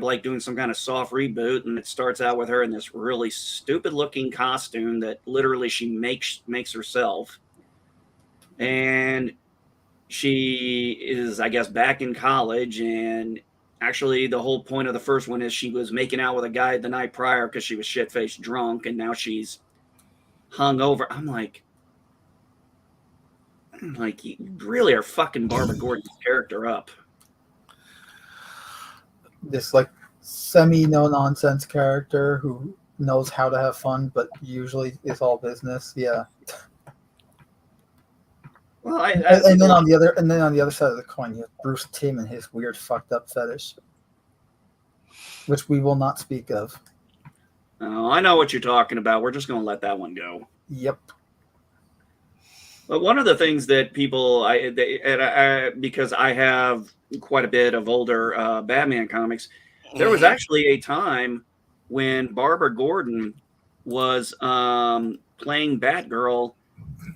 like doing some kind of soft reboot, and it starts out with her in this really stupid looking costume that literally she makes herself. And she is, I guess, back in college, and actually the whole point of the first one is she was making out with a guy the night prior because she was shit-faced drunk, and now she's hung over. I'm like, you really are fucking Barbara Gordon's character up. This like semi no nonsense character who knows how to have fun, but usually it's all business. Yeah. Well, And then on the other side of the coin, you have Bruce Timm and his weird fucked up fetish, which we will not speak of. Oh, I know what you're talking about. We're just going to let that one go. Yep. But one of the things that people, because I have quite a bit of older Batman comics, there was actually a time when Barbara Gordon was playing Batgirl,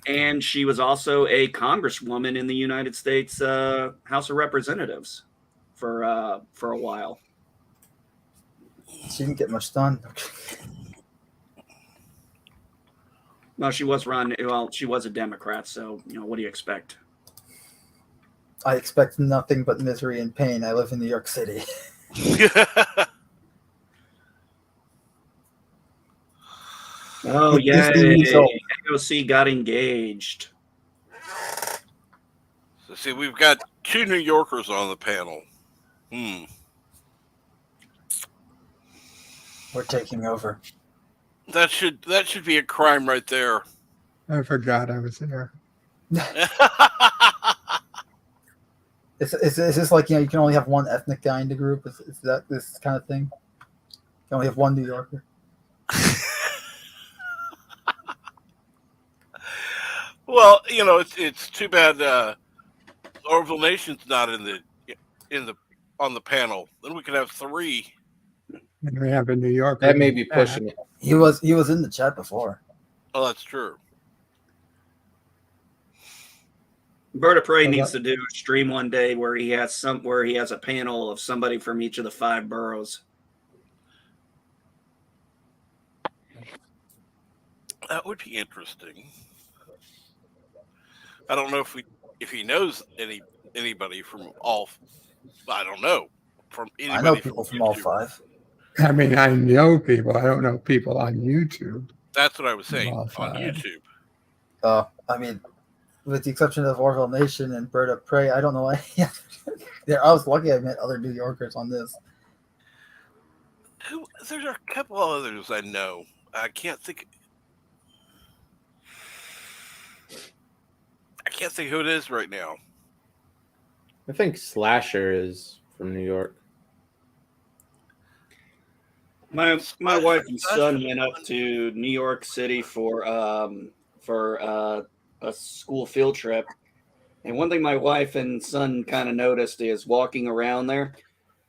and she was also a congresswoman in the United States House of Representatives for a while. She didn't get much done. Well, she was she was a Democrat, so what do you expect? I expect nothing but misery and pain. I live in New York City. Oh yeah, AOC got engaged. So see, we've got 2 New Yorkers on the panel. We're taking over. That should be a crime right there. I forgot I was there. Is this like, you can only have one ethnic guy in the group? Is that this kind of thing? You can only have one New Yorker? Well, it's too bad Orville Nation's not on the panel. Then we could have 3. And we have a New Yorker. That may be pushing it. He was in the chat before. Oh, that's true. Bird of Prey needs to do a stream one day where he has a panel of somebody from each of the 5 boroughs. That would be interesting. I don't know if he knows anybody from all. I don't know from anybody. I know people from all 5. I mean, I know people. I don't know people on YouTube. That's what I was saying on YouTube. I mean, with the exception of Orville Nation and Bird of Prey, I don't know any. I was lucky I met other New Yorkers on this. There's a couple others I know. I can't think who it is right now. I think Slasher is from New York. My wife and son went up to New York City for a school field trip, and one thing my wife and son kind of noticed is walking around there.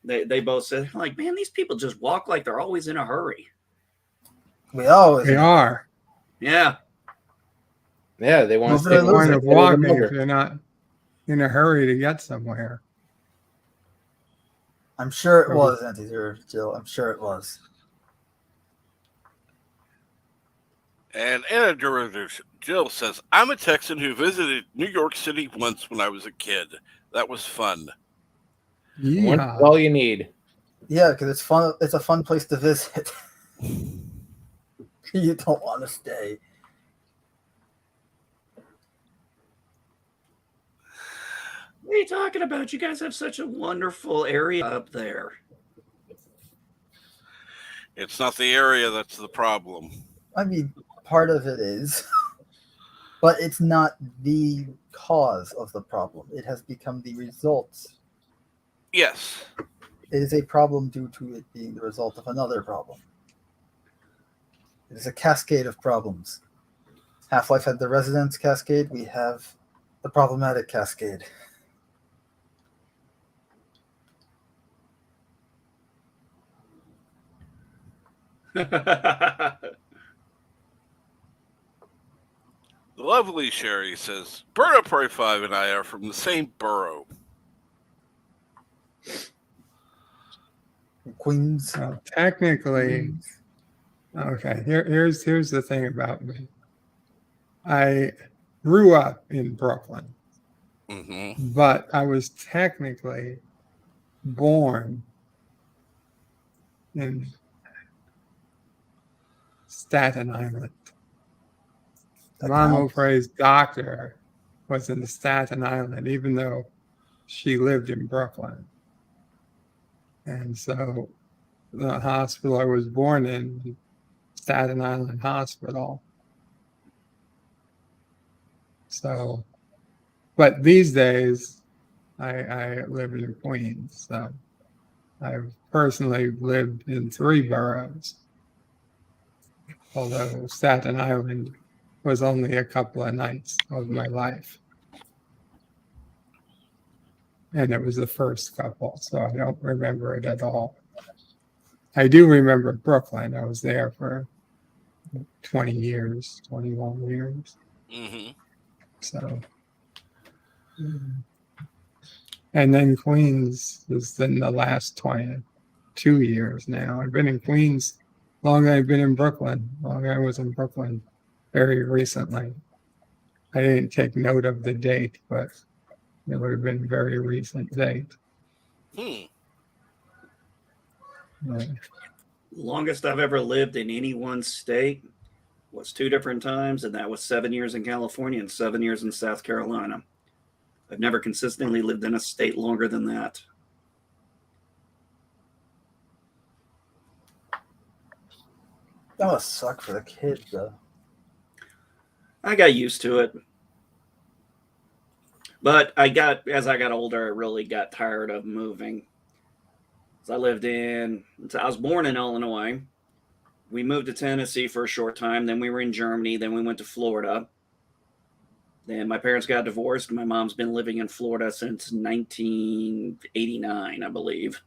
They both said, like, man, these people just walk like they're always in a hurry. We are. Yeah. Yeah, they want to stay point of walking if they're not in a hurry to get somewhere. I'm sure it was, Auntie Jill. I'm sure it was. And Anna Director Jill says, I'm a Texan who visited New York City once when I was a kid. That was fun. Yeah. That's all you need. Yeah, because it's fun. It's a fun place to visit. You don't want to stay. What are you talking about? You guys have such a wonderful area up there. It's not the area that's the problem. I mean, part of it is, but it's not the cause of the problem. It has become the result. Yes. It is a problem due to it being the result of another problem. It is a cascade of problems. Half-Life had the Residence cascade. We have the problematic cascade. The lovely Sherry says, Bird of Prey 5 and I are from the same borough. Queens. Well, technically, okay, here's the thing about me. I grew up in Brooklyn, but I was technically born in Staten Island. Mom O'Frea's doctor was in Staten Island, even though she lived in Brooklyn. And so the hospital I was born in Staten Island Hospital. So, but these days, I live in Queens. So I've personally lived in 3 boroughs, although Staten Island was only a couple of nights of my life. And it was the first couple, so I don't remember it at all. I do remember Brooklyn. I was there for 20 years, 21 years. Mm-hmm. So, and then Queens is in the last 22 years now. I've been in Queens longer than I've been in Brooklyn. Longer I was in Brooklyn very recently. I didn't take note of the date, but it would have been a very recent date. Hmm. Yeah. Longest I've ever lived in any one state was 2 different times, and that was 7 years in California and 7 years in South Carolina. I've never consistently lived in a state longer than that. That must suck for the kids, though. I got used to it. But as I got older, I really got tired of moving. So I was born in Illinois. We moved to Tennessee for a short time. Then we were in Germany. Then we went to Florida. Then my parents got divorced. My mom's been living in Florida since 1989, I believe.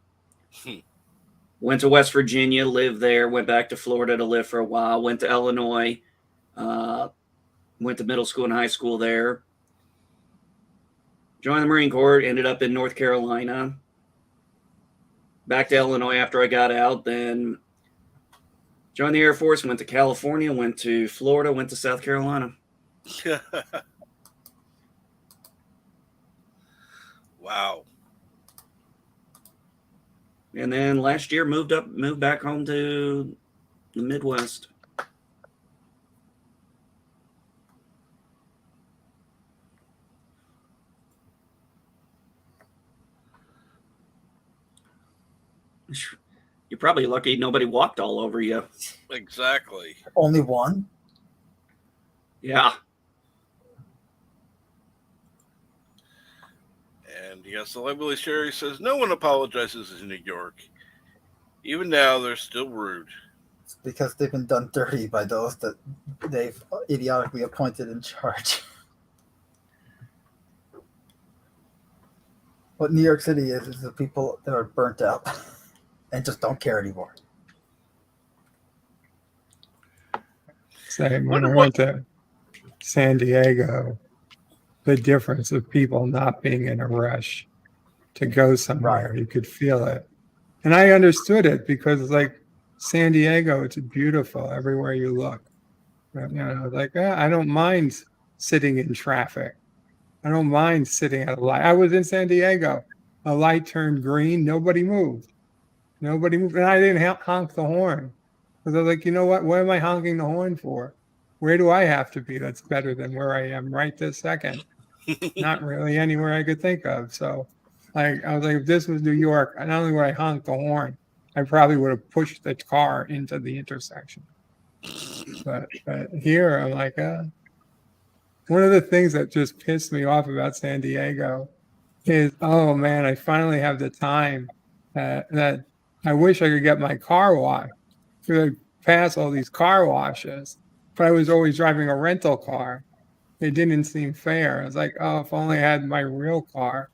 Went to West Virginia, lived there, went back to Florida to live for a while, went to Illinois, went to middle school and high school there. Joined the Marine Corps, ended up in North Carolina. Back to Illinois after I got out, then joined the Air Force, went to California, went to Florida, went to South Carolina. Wow. And then last year moved back home to the Midwest. You're probably lucky nobody walked all over you. Exactly. Only one? Yeah. And yes, the Lively Sherry says no one apologizes in New York. Even now, they're still rude. It's because they've been done dirty by those that they've idiotically appointed in charge. What New York City is the people that are burnt out and just don't care anymore. Same. When I went to San Diego, the difference of people not being in a rush to go somewhere, you could feel it. And I understood it because it's like San Diego, it's beautiful everywhere you look. You know, like, I don't mind sitting in traffic. I don't mind sitting at a light. I was in San Diego. A light turned green. Nobody moved. Nobody moved. And I didn't honk the horn. Because I was like, you know what am I honking the horn for? Where do I have to be that's better than where I am right this second? Not really anywhere I could think of. So I was like, if this was New York, not only would I honk the horn, I probably would have pushed the car into the intersection. But here, I'm like, one of the things that just pissed me off about San Diego is, oh man, I finally have the time that I wish I could get my car washed. Could pass all these car washes, but I was always driving a rental car. It didn't seem fair. I was like, oh, if only I had my real car.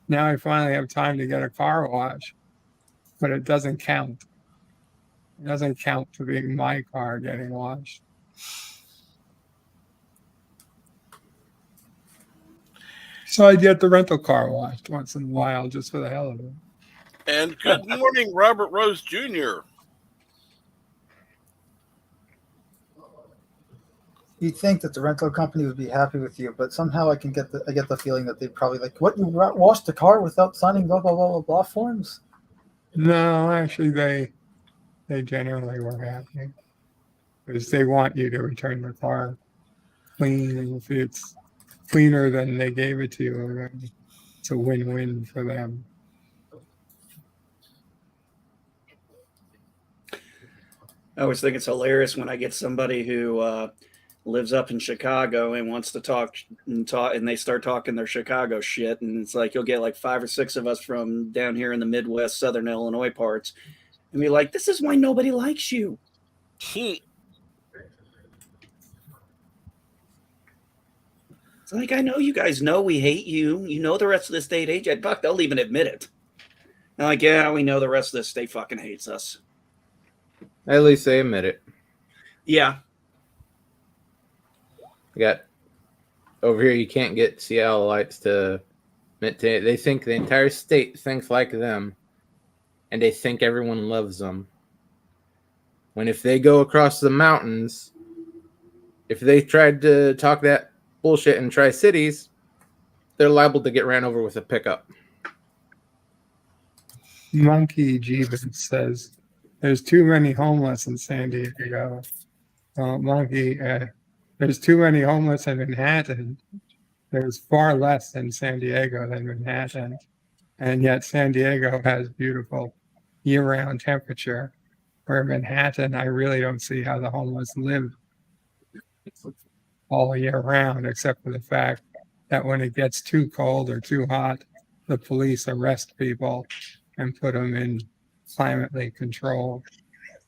Now I finally have time to get a car wash, but it doesn't count. It doesn't count to being my car getting washed. So I get the rental car washed once in a while just for the hell of it. And good morning, Robert Rose Jr. You'd think that the rental company would be happy with you, but somehow I get the feeling that they probably like, what, you washed the car without signing blah blah blah blah blah forms? No, actually, they generally were happy because they want you to return the car clean, and if it's cleaner than they gave it to you, then it's a win-win for them. I always think it's hilarious when I get somebody who lives up in Chicago and wants to talk, and they start talking their Chicago shit, and it's like you'll get like 5 or 6 of us from down here in the Midwest, Southern Illinois parts, and be like, "This is why nobody likes you." It's like, I know you guys know we hate you. You know the rest of the state hates you. Fuck, they'll even admit it. They're like, yeah, we know the rest of the state fucking hates us. At least they admit it. Yeah. You got over here, you can't get Seattleites to admit to it. They think the entire state thinks like them, and they think everyone loves them. When if they go across the mountains, if they tried to talk that bullshit in Tri-Cities, they're liable to get ran over with a pickup. Monkey Jeevan says there's too many homeless in San Diego. Monkey, there's too many homeless in Manhattan. There's far less in San Diego than Manhattan. And yet San Diego has beautiful year-round temperature. Where Manhattan, I really don't see how the homeless live all year round, except for the fact that when it gets too cold or too hot, the police arrest people and put them in climately controlled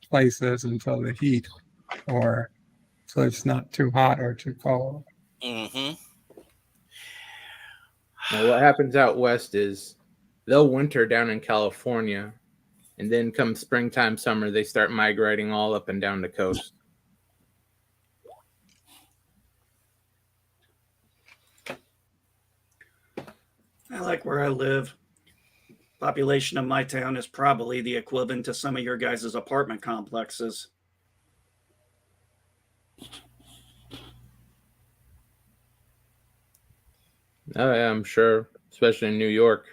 places until the heat, or so it's not too hot or too cold. Mm-hmm. Now, what happens out west is they'll winter down in California, and then come springtime, summer, they start migrating all up and down the coast. I like where I live. Population of my town is probably the equivalent to some of your guys' apartment complexes. Oh, yeah, I'm sure, especially in New York.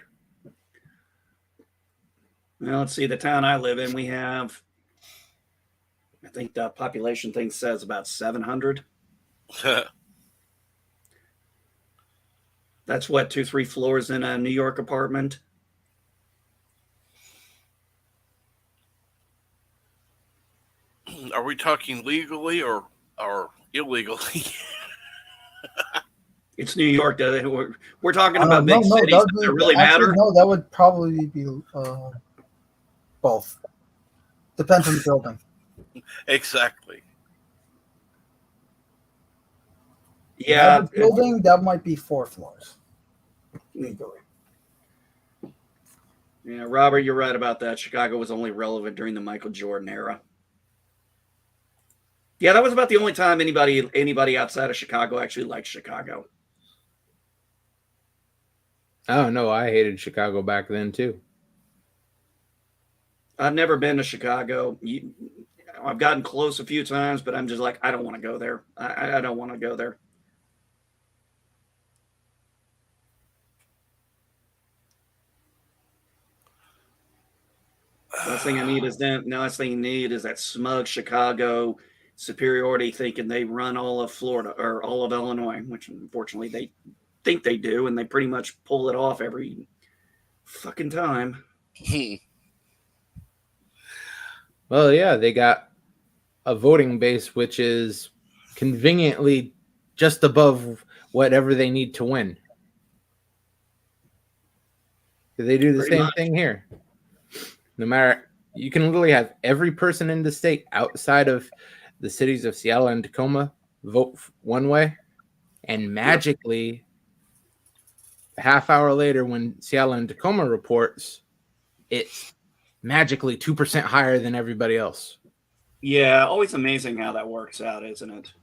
Well, let's see, the town I live in, we have, I think the population thing says about 700. That's what, 2-3 floors in a New York apartment. Are we talking legally or illegally? It's New York. We're talking about big no, cities. that Does it would really actually, matter? no, that would probably be both. Depends on the building. Exactly. Yeah. Average building, that might be 4 floors legally. Yeah, Robert, you're right about that. Chicago was only relevant during the Michael Jordan era. Yeah, that was about the only time anybody outside of Chicago actually liked Chicago. Oh, no, I hated Chicago back then, too. I've never been to Chicago. I've gotten close a few times, but I'm just like, I don't want to go there. I don't want to go there. Last thing I need is them. The last thing you need is that smug Chicago superiority thinking they run all of Florida or all of Illinois, which unfortunately they think they do, and they pretty much pull it off every fucking time. Well, yeah, they got a voting base which is conveniently just above whatever they need to win. They do the Pretty same much. thing here. No matter, you can literally have every person in the state outside of the cities of Seattle and Tacoma vote one way, and magically, a half hour later, when Seattle and Tacoma reports, it's magically 2% higher than everybody else. Yeah, always amazing how that works out, isn't it?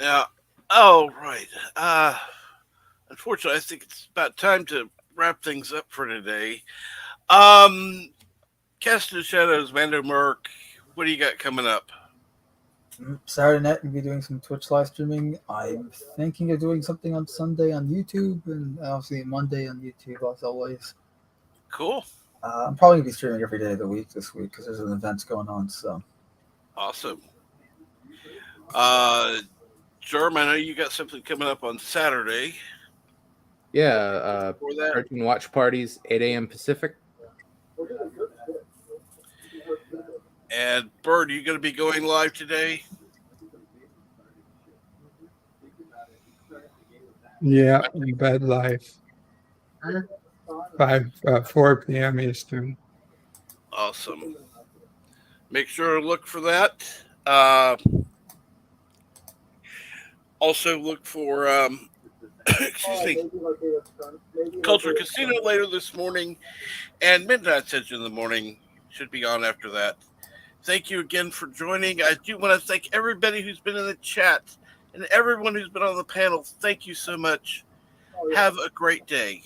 Yeah. Oh, right. Unfortunately, I think it's about time to wrap things up for today. Cast in the Shadows, Mando Merc, what do you got coming up? Saturday night, we'll be doing some Twitch live streaming. I'm thinking of doing something on Sunday on YouTube, and obviously Monday on YouTube, as always. Cool. I'm probably going to be streaming every day of the week this week because there's an event going on. So Awesome. Jerm, I know you got something coming up on Saturday. Yeah, For that. cartoon watch parties, 8 a.m. Pacific. And Bird, are you going to be going live today? Yeah, bed life. 4 p.m. Eastern. Awesome. Make sure to look for that. Also look for excuse me, Culture Casino later this morning, and Midnight Session in the morning should be on after that. Thank you again for joining. I do want to thank everybody who's been in the chat and everyone who's been on the panel. Thank you so much. Have a great day.